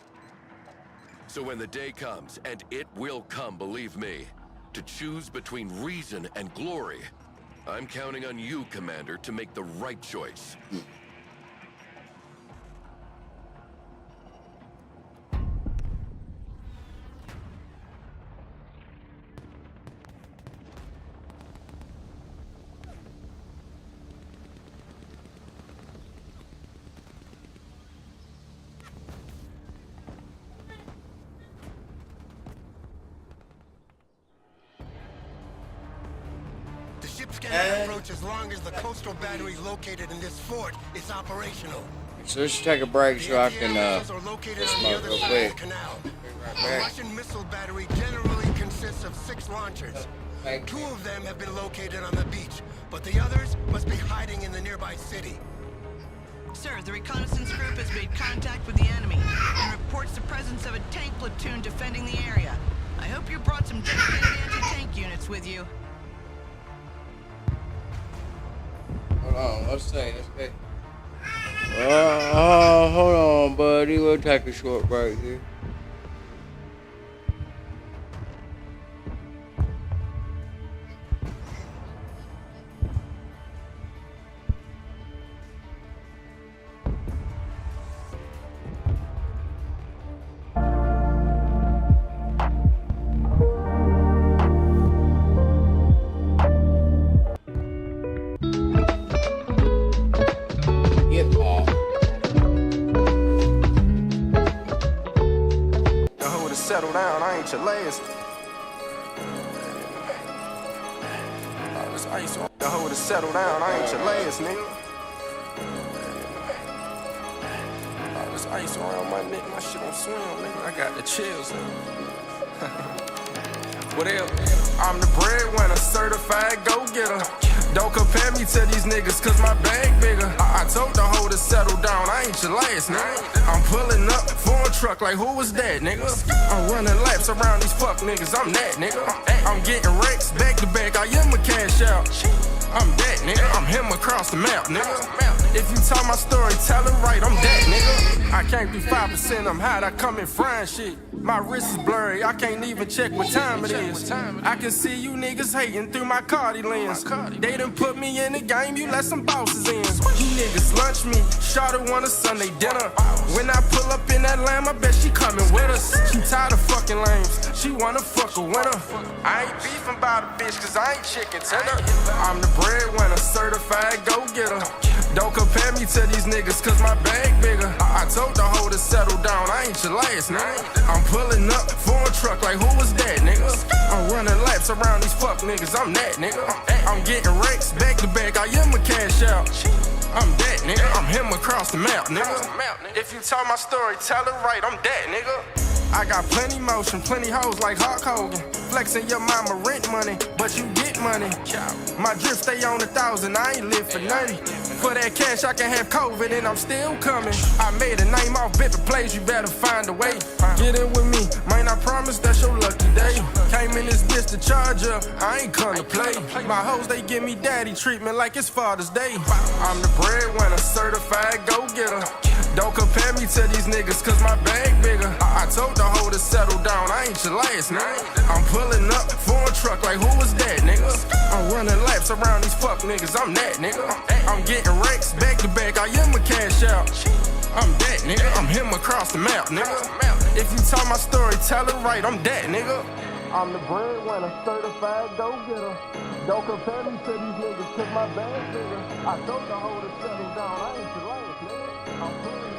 So when the day comes, and it will come, believe me, to choose between reason and glory, I'm counting on you, Commander, to make the right choice. Ships cannot approach as long as the coastal battery located in this fort is operational. So let's take a break so I can smoke real quick. The Russian missile battery generally consists of 6 launchers. 2 of them have been located on the beach, but the others must be hiding in the nearby city. Sir, the reconnaissance group has made contact with the enemy and reports the presence of a tank platoon defending the area. I hope you brought some dedicated anti-tank units with you. Hold on, let's see. Hold on, buddy. We'll take a short break here. Settle down, I ain't your last. This ice on the hoe to settle down, I ain't your last, nigga. This ice around my neck, my shit don't swim, nigga. I got the chills. Whatever. I'm the breadwinner, certified go-getter. Don't compare me to these niggas, cause my bag bigger. I told the hoe to settle down, I ain't your last, nigga. I'm pulling up for a truck like who was that, nigga? I'm running laps around these fuck niggas, I'm that, nigga. I'm getting wrecks back to back, I am a cash out. I'm that, nigga. I'm him across the map, nigga. If you tell my story, tell it right, I'm that, nigga. I can't be 5%, I'm hot, I come in frying shit. My wrist is blurry, I can't even check what time it is. I can see you niggas hating through my Cardi lens. They done put me in the game, you let some bosses in. You niggas lunch me, shawty want a Sunday dinner. When I pull up in that lamb, I bet she coming with us. She tired of fucking lames, she wanna fuck a winner. I ain't beefing about a bitch, cause I ain't chicken tender. I'm the breadwinner, certified go-getter. Don't compare me to these niggas, cause my bag bigger. I told the hoe to settle down, I ain't your last, nigga. I'm pulling up for a truck like who was that, nigga? I'm running laps around these fuck niggas, I'm that, nigga. I'm getting wrecks back to back, I am a cash out. I'm that, nigga. I'm him across the map, nigga. If you tell my story, tell it right, I'm that, nigga. I got plenty motion, plenty hoes like Hulk Hogan. Flexing your mama rent money, but you get money. My drip stay on 1,000, I ain't live for nothing. For that cash, I can have COVID and I'm still coming. I made a name off bit the plays, you better find a way. Get in with me, man, I promise that's your lucky day. Came in this bitch to charge up, I ain't come to play. My hoes, they give me daddy treatment like it's Father's Day. I'm the breadwinner, certified go-getter. Don't compare me to these niggas, cause my bag bigger. I told the hoe to settle down, I ain't your last, nigga. I'm pulling up for a truck like who was that, nigga? I'm running laps around these fuck niggas, I'm that, nigga. I'm getting wrecks back to back, I am a cash out. I'm that, nigga. I'm him across the map, nigga. If you tell my story, tell it right, I'm that, nigga. I'm the breadwinner, certified go-getter. Don't compare me to these niggas, cause my bag bigger. I told the hoe to settle down, I ain't your last, nigga. I'm pulling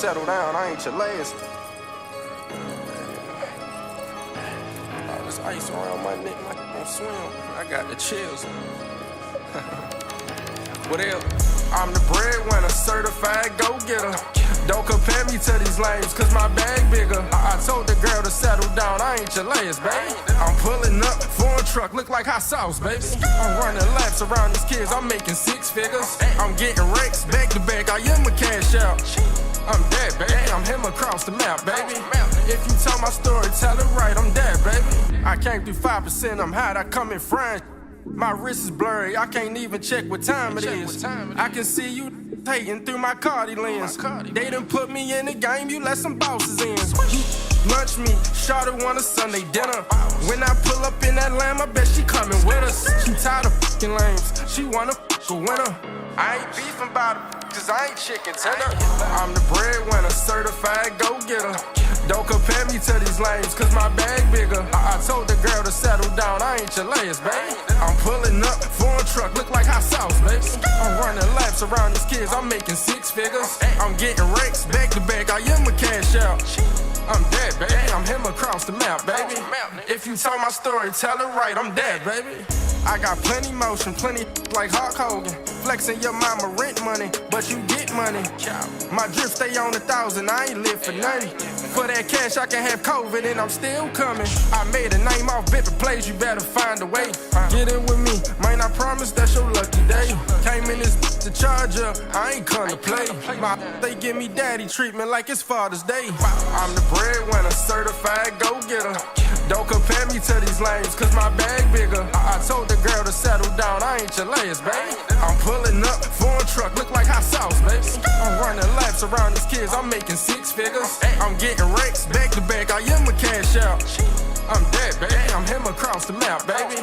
settle down, I ain't your last. All this ice around my neck, like I don't swim. I got the chills. Whatever. I'm the breadwinner, certified go-getter. Don't compare me to these lames, cause my bag bigger. I told the girl to settle down, I ain't your last, baby. I'm pulling up, foreign truck, look like hot sauce, baby. I'm running laps around these kids, I'm making six figures. I'm getting wrecks, back to back, I am a cash out. I'm dead, baby, I'm him across the map, baby. If you tell my story, tell it right, I'm dead, baby. I came through 5%, I'm hot, I come in frying. My wrist is blurry, I can't even check what time it is. I can see you hating through my Cardi lens. They done put me in the game, you let some bosses in. Lunch meat, shawty want a Sunday dinner. When I pull up in that lamb, I bet she coming with us. She tired of fucking lames, she wanna fuck a winner. I ain't beefing about it, cause I ain't chicken tender. I'm the breadwinner, certified go-getter. Don't compare me to these lames, cause my bag bigger. I told the girl to settle down, I ain't your last, baby. I'm pulling up, foreign truck, look like hot sauce, baby. I'm running laps around these kids, I'm making six figures. I'm getting wrecks, back to back, I am a cash out. I'm dead, baby, I'm him across the map, baby. If you tell my story, tell it right, I'm dead, baby. I got plenty motion, plenty like Hulk Hogan. Flexing your mama rent money, but you get money. My drip stay on 1,000, I ain't live for nothing. For that cash, I can have COVID and I'm still coming. I made a name off different plays, you better find a way. Get in with me, man, I promise that's your lucky day. Came in this to charge up, I ain't come to play. They give me daddy treatment like it's Father's Day. I'm the breadwinner, certified go-getter. Don't compare me to these lames, cause my bag bigger. I told the girl to settle down, I ain't your last, baby. I'm pulling up, foreign truck, look like hot sauce, baby. I'm running laps around these kids, I'm making six figures. I'm getting wrecks, back to back, I am a cash out. I'm dead, baby, I'm him across the map, baby.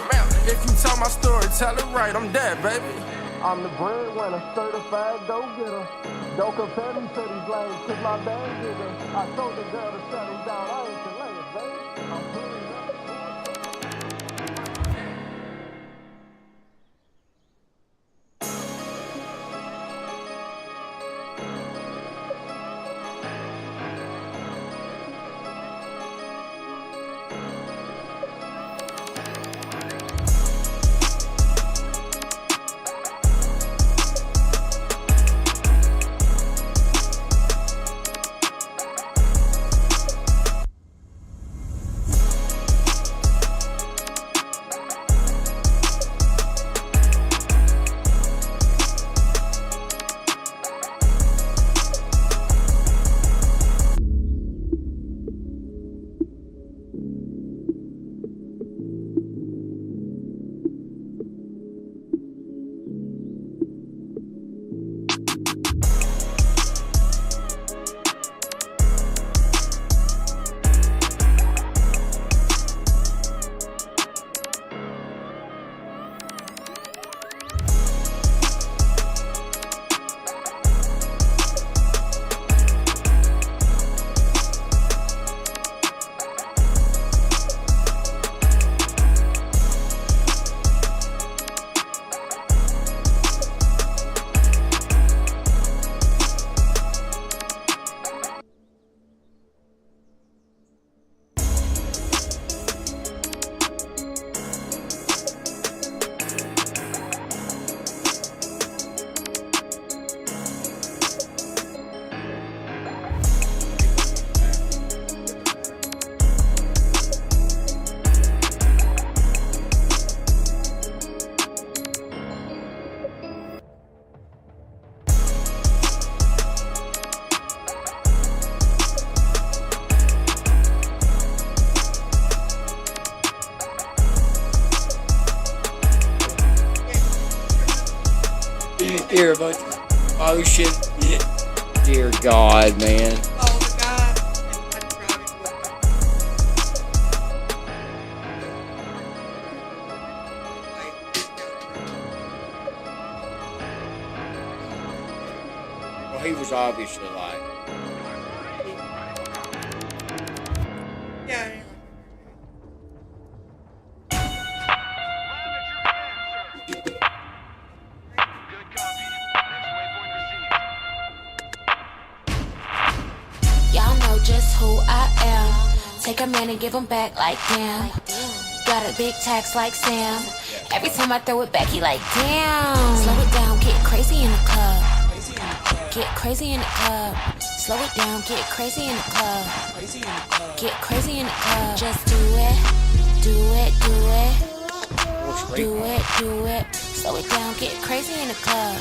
If you tell my story, tell it right, I'm dead, baby. I'm the breadwinner, certified go-getter. Don't compare me to these lanes, cause my bag bigger. I told the girl to settle down, I ain't your last, baby. I'm pulling up. Dear bunch of ocean. Dear God, man. Oh, the guy. Well, he was obviously like. Yeah. Take a man and give him back like damn. Got a big tax like Sam. Every time I throw it back, he like damn. Slow it down, get crazy in the club. Get crazy in the club. Slow it down, get crazy in the club. Get crazy in the club. Just do it, do it, do it. Do it, do it. Slow it down, get crazy in the club.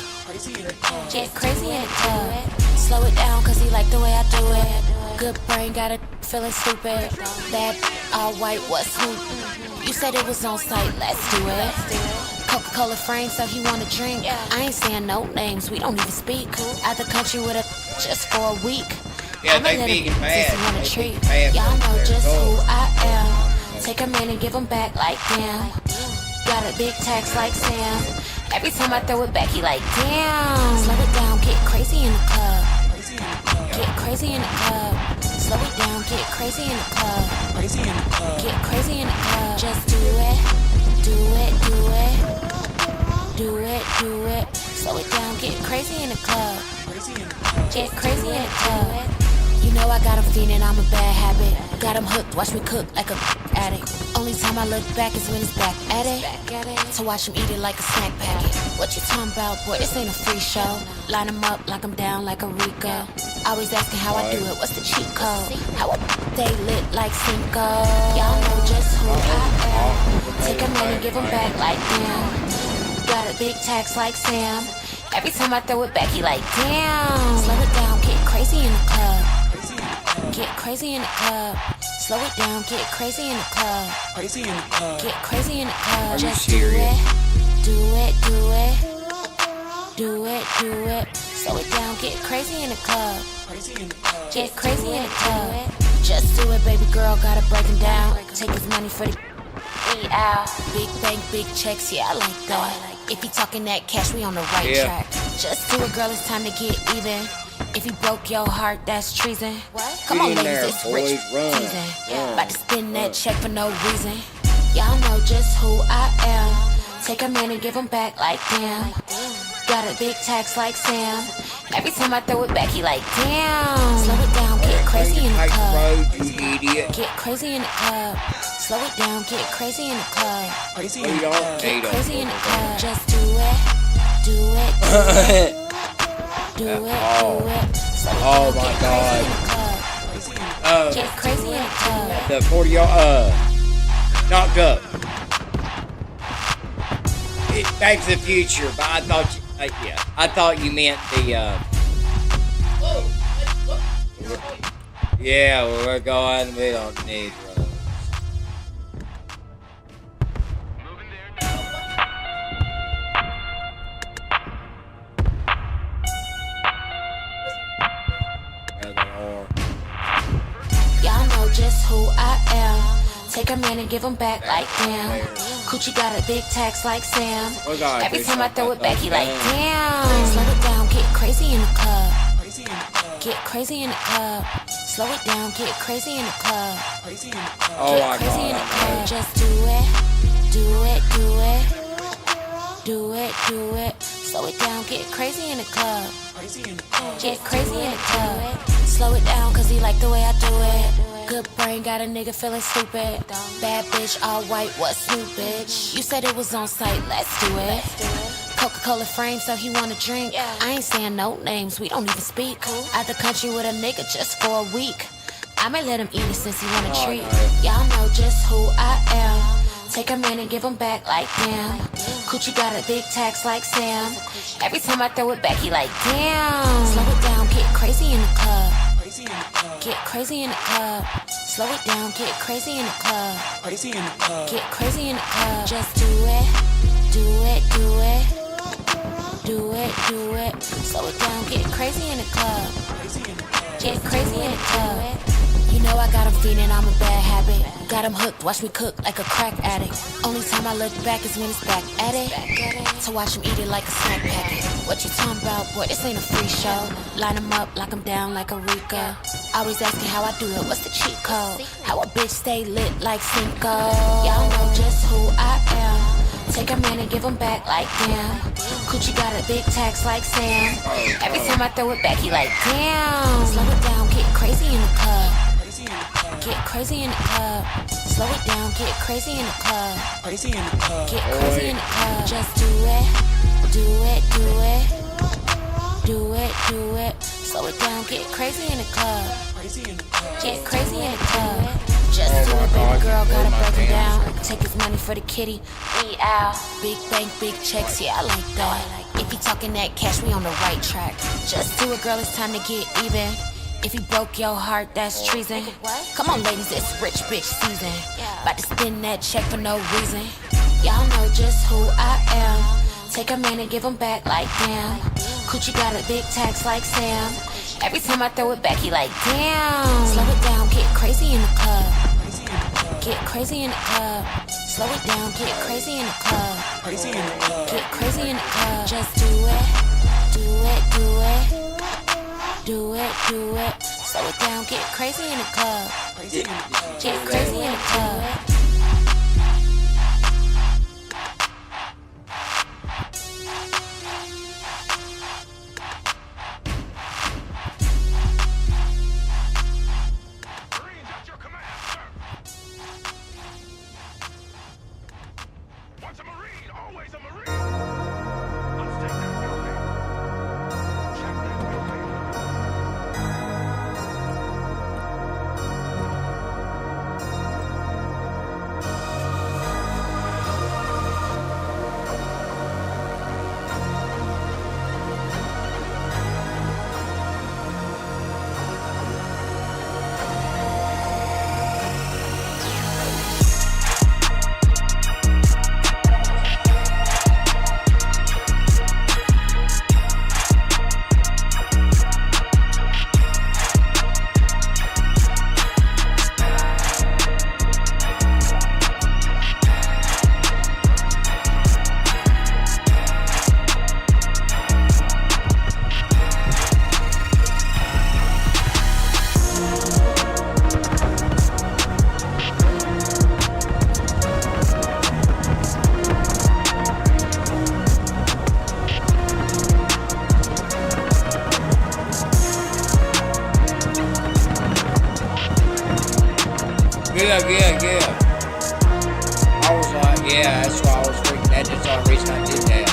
Get crazy in the club. Slow it down, cause he like the way I do it. Good brain, got it feeling stupid. Bad, all white, what's new? You said it was on site, let's do it. Coca-Cola frame, so he wanna drink. I ain't saying no names, we don't even speak. Out the country with a just for a week. Yeah, I'ma they let big him and bad. since he wanna They treat. big and bad Y'all know there. just Go. who I am. Take a man and give him back like damn. Got a big tax like Sam. Every time I throw it back, he like damn. Slow it down, get crazy in the club. Get crazy in the club. Slow it down, get crazy in the club. Get crazy in the club. Just do it, do it, do it. Do it, do it. Slow it down, get crazy in the club. Get crazy in the club. You know I got him fiending, I'm a bad habit. Got him hooked, watch me cook like a addict. Only time I look back is when it's back at it. To watch him eat it like a snack packet. What you talking about, boy? This ain't a free show. Line him up like I'm down like a Rico. Always asking how I do it, what's the cheat code? How I stay lit like Cinco. Y'all know just who I am. Take a man and give him back like damn. Got a big tax like Sam. Every time I throw it back, he like damn. Slow it down, get crazy in the club. Get crazy in the club. Slow it down, get crazy in the club. Get crazy in the club. Are you Just do serious? it, do it, do it. Do it, do it. Slow it down, get crazy in the club. Get crazy in the club. Just do it, baby girl, gotta break him down. Take his money for the out. Big bank, big checks, yeah, I like that. If you talking that cash, we on the right track. Just do it, girl, it's time to get even. If you broke your heart, that's treason. Come Get on, in ladies, there, it's boys, rich run, season. run, About to spend that run. check for no reason. Y'all know just who I am. Take a man and give him back like damn. Got a big tax like Sam. Every time I throw it back, he like damn. Slow it down, get crazy in the club. Road, you idiot. Get crazy in the club. Slow it down, get crazy in the club. We don't Get need crazy in the them. club. Just do it, do it, do it. Do it, do it. Slow it Oh down, my get God. crazy in the club. Get crazy in the club. The 40-yard, knocked up. Back to the Future, but I thought, I thought you meant the, yeah, well, we're going, we don't need roads. Y'all know just who I am. Take a man and give him back like damn. Coochie got a big tax like Sam. Every time I throw it back, he like damn. Slow it down, get crazy in the club. Get crazy in the club. Slow it down, get crazy in the club. Oh Get my crazy in the God. club. Just do it, do it, do it. Do it, do it. Slow it down, get crazy in the club. Get crazy in the club. Slow it down, cause he like the way I do it. Good brain, got a nigga feeling stupid. Bad bitch, all white, what's new, bitch? You said it was on site, let's do it. Coca-Cola frame, so he wanna drink. I ain't saying no names, we don't even speak. Out the country with a nigga just for a week. I might let him eat it since he wanna treat. Y'all know just who I am. Take a man and give him back like damn. Coochie got a big tax like Sam. Every time I throw it back, he like damn. Slow it down, get crazy in the club. Get crazy in the club. Slow it down, get crazy in the club. Get crazy in the club. Just do it, do it, do it. Do it, do it. Slow it down, get crazy in the club. Get crazy in the club. You know I got him fiending, I'm a bad habit. Got him hooked, watch me cook like a crack addict. Only time I look back is when it's back at it. To watch him eat it like a snack packet. What you talking about, boy? This ain't a free show. Line him up like I'm down like a Rico. Always asking how I do it, what's the cheat code? How a bitch stay lit like Cinco. Y'all know just who I am. Take a man and give him back like damn. Coochie got a big tax like Sam. Every time I throw it back, he like damn. Slow it down, get crazy in the club. Get crazy in the club. Slow it down, get crazy in the club. Crazy in the club. Get crazy in the club. Just do it. Do it, do it. Do it, do it. Slow it down, get crazy in the club. Crazy in the club. Get crazy in the club. Just do it, baby girl, gotta break it down. Take his money for the kitty. We out. Big bank, big checks, yeah, I like that. If you talking that cash, we on the right track. Just do it, girl, it's time to get even. If he broke your heart, that's treason. Come on, ladies, it's rich bitch season. About to spend that check for no reason. Y'all know just who I am. Take a man and give him back like damn. Coochie got a big tax like Sam. Every time I throw it back, he like damn. Slow it down, get crazy in the club. Get crazy in the club. Slow it down, get crazy in the club. Crazy in the club. Get crazy in the club. Just do it. Do it, do it. Do it, do it. Slow it down, get crazy in the club. Get crazy in the club. Once a Marine, always a Marine. Let's take that building. Check that building. Yeah. I was like, yeah, that's why I was freaking. That's the only reason I did that.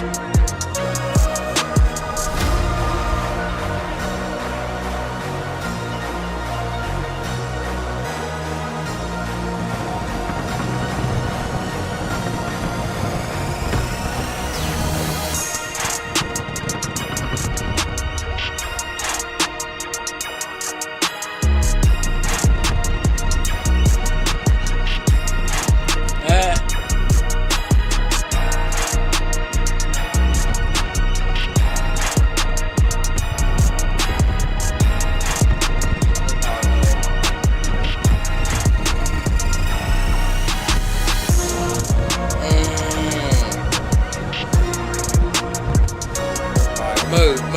Move.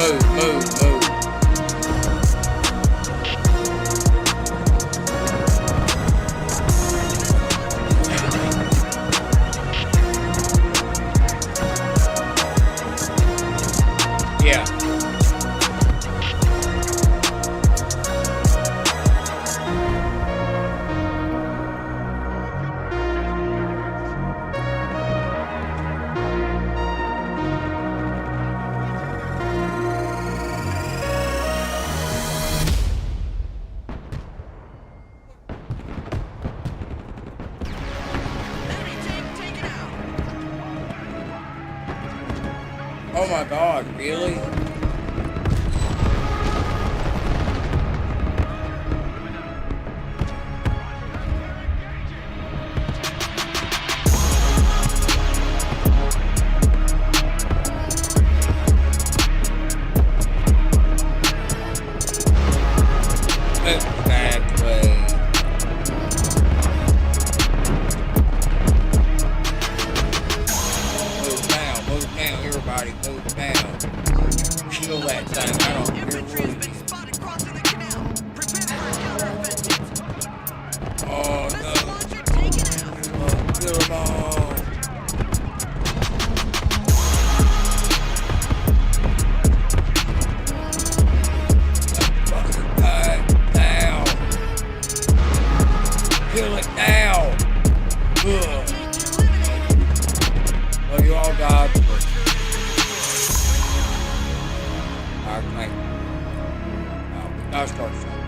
Yeah. Oh my God, really? Everybody move down. Kill that thing. I don't care what it is. Oh no. Oh, kill them all. Fucking die now. Well, you all died. Alright, thank you. We gotta start something.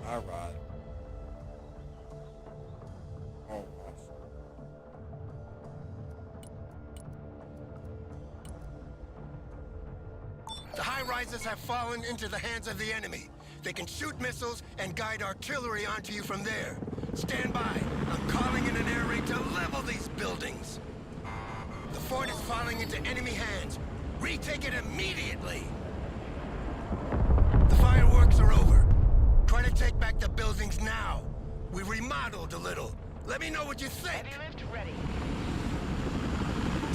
All right. Oh, The high-rises have fallen into the hands of the enemy. They can shoot missiles and guide artillery onto you from there. Stand by. I'm calling in an air raid to level these buildings. The fort is falling into enemy hands. Retake it immediately. The fireworks are over. Try to take back the buildings now. We remodeled a little. Let me know what you think.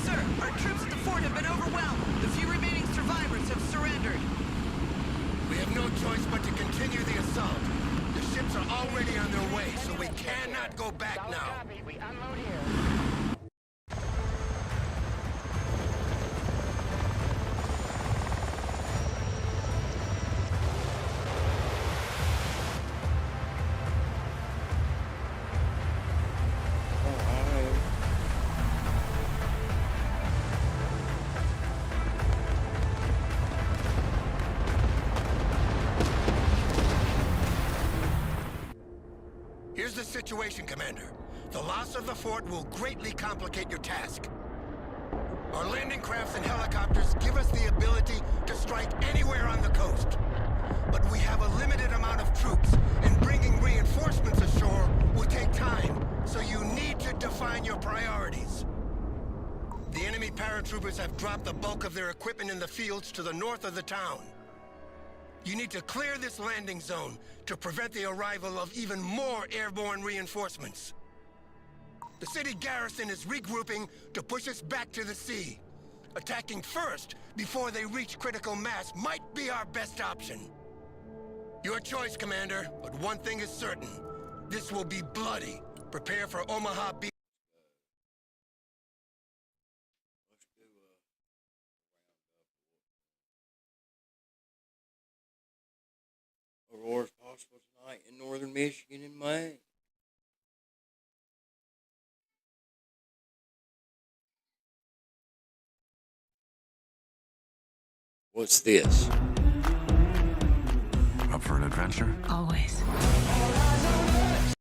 Sir, our troops at the fort have been overwhelmed. The few remaining survivors have surrendered. We have no choice but to continue the assault. The ships are already on their way, so we cannot go back now. We unload here. Here's the situation, Commander. The loss of the fort will greatly complicate your task. Our landing crafts and helicopters give us the ability to strike anywhere on the coast. But we have a limited amount of troops, and bringing reinforcements ashore will take time, so you need to define your priorities. The enemy paratroopers have dropped the bulk of their equipment in the fields to the north of the town. You need to clear this landing zone to prevent the arrival of even more airborne reinforcements. The city garrison is regrouping to push us back to the sea. Attacking first before they reach critical mass might be our best option. Your choice, Commander, but one thing is certain. This will be bloody. Prepare for Omaha Beach. Aurora's possible tonight in northern Michigan in May. What's this? Up for an adventure? Always.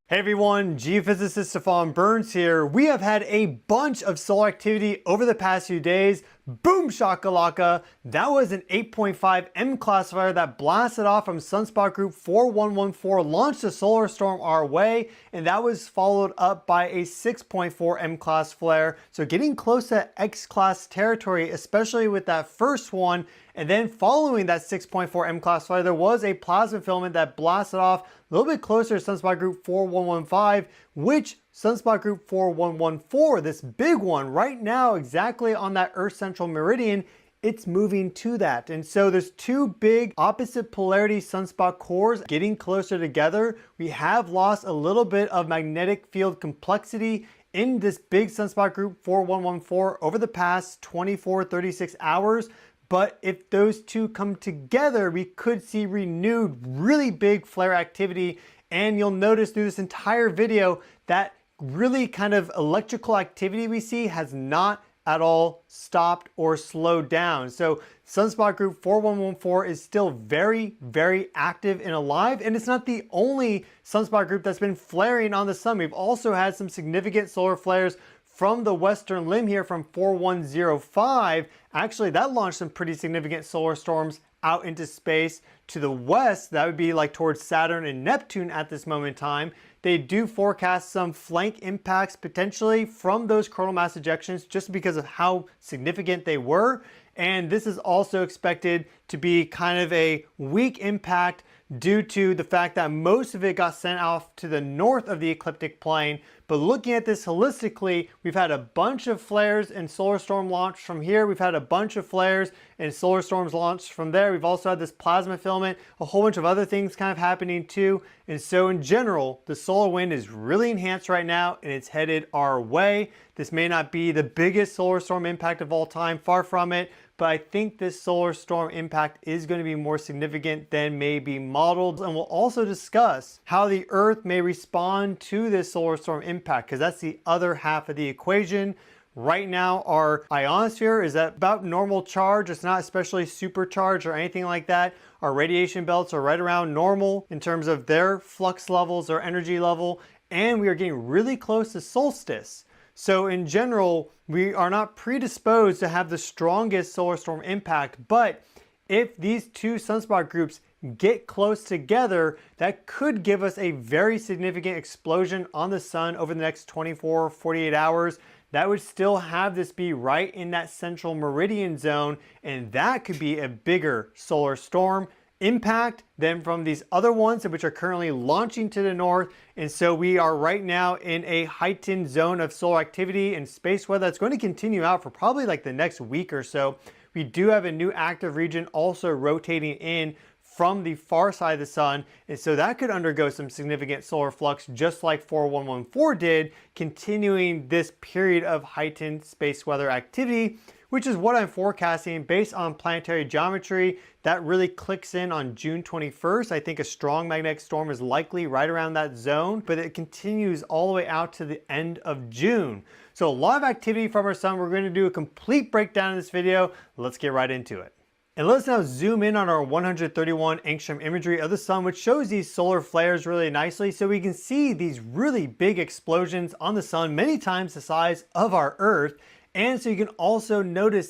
Hey everyone, geophysicist Stefan Burns here. We have had a bunch of solar activity over the past few days. Boom shakalaka! That was an 8.5 M class flare that blasted off from Sunspot Group 4114, launched a solar storm our way, and that was followed up by a 6.4 M class flare. So getting close to X class territory, especially with that first one. And then following that 6.4 M class flare, there was a plasma filament that blasted off a little bit closer to Sunspot Group 4115, which Sunspot Group 4114, this big one right now exactly on that Earth Central Meridian, it's moving to that. And so there's two big opposite polarity sunspot cores getting closer together. We have lost a little bit of magnetic field complexity in this big Sunspot Group 4114 over the past 24-36 hours. But if those two come together, we could see renewed really big flare activity. And you'll notice through this entire video that really kind of electrical activity we see has not at all stopped or slowed down. So Sunspot Group 4114 is still very, very active and alive. And it's not the only sunspot group that's been flaring on the sun. We've also had some significant solar flares from the western limb here from 4105. Actually, that launched some pretty significant solar storms out into space. To the west, that would be like towards Saturn and Neptune at this moment in time. They do forecast some flank impacts potentially from those coronal mass ejections just because of how significant they were. And this is also expected to be kind of a weak impact due to the fact that most of it got sent off to the north of the ecliptic plane. But looking at this holistically, we've had a bunch of flares and solar storm launched from here. We've had a bunch of flares and solar storms launched from there. We've also had this plasma filament, a whole bunch of other things kind of happening too. And so in general, the solar wind is really enhanced right now and it's headed our way. This may not be the biggest solar storm impact of all time, far from it, but I think this solar storm impact is going to be more significant than may be modeled. And we'll also discuss how the Earth may respond to this solar storm impact, because that's the other half of the equation. Right now, our ionosphere is at about normal charge. It's not especially supercharged or anything like that. Our radiation belts are right around normal in terms of their flux levels or energy level, and we are getting really close to solstice. So in general, we are not predisposed to have the strongest solar storm impact, but if these two sunspot groups get close together, that could give us a very significant explosion on the sun over the next 24, 48 hours. That would still have this be right in that central meridian zone, and that could be a bigger solar storm impact than from these other ones which are currently launching to the north. And so we are right now in a heightened zone of solar activity and space weather that's going to continue out for probably like the next week or so. We do have a new active region also rotating in from the far side of the sun, and so that could undergo some significant solar flux just like 4114 did, continuing this period of heightened space weather activity, which is what I'm forecasting based on planetary geometry. That really clicks in on June 21st. I think a strong magnetic storm is likely right around that zone, but it continues all the way out to the end of June. So a lot of activity from our sun. We're going to do a complete breakdown in this video. Let's get right into it. And let's now zoom in on our 131 angstrom imagery of the sun, which shows these solar flares really nicely, so we can see these really big explosions on the sun, many times the size of our Earth. And so you can also notice that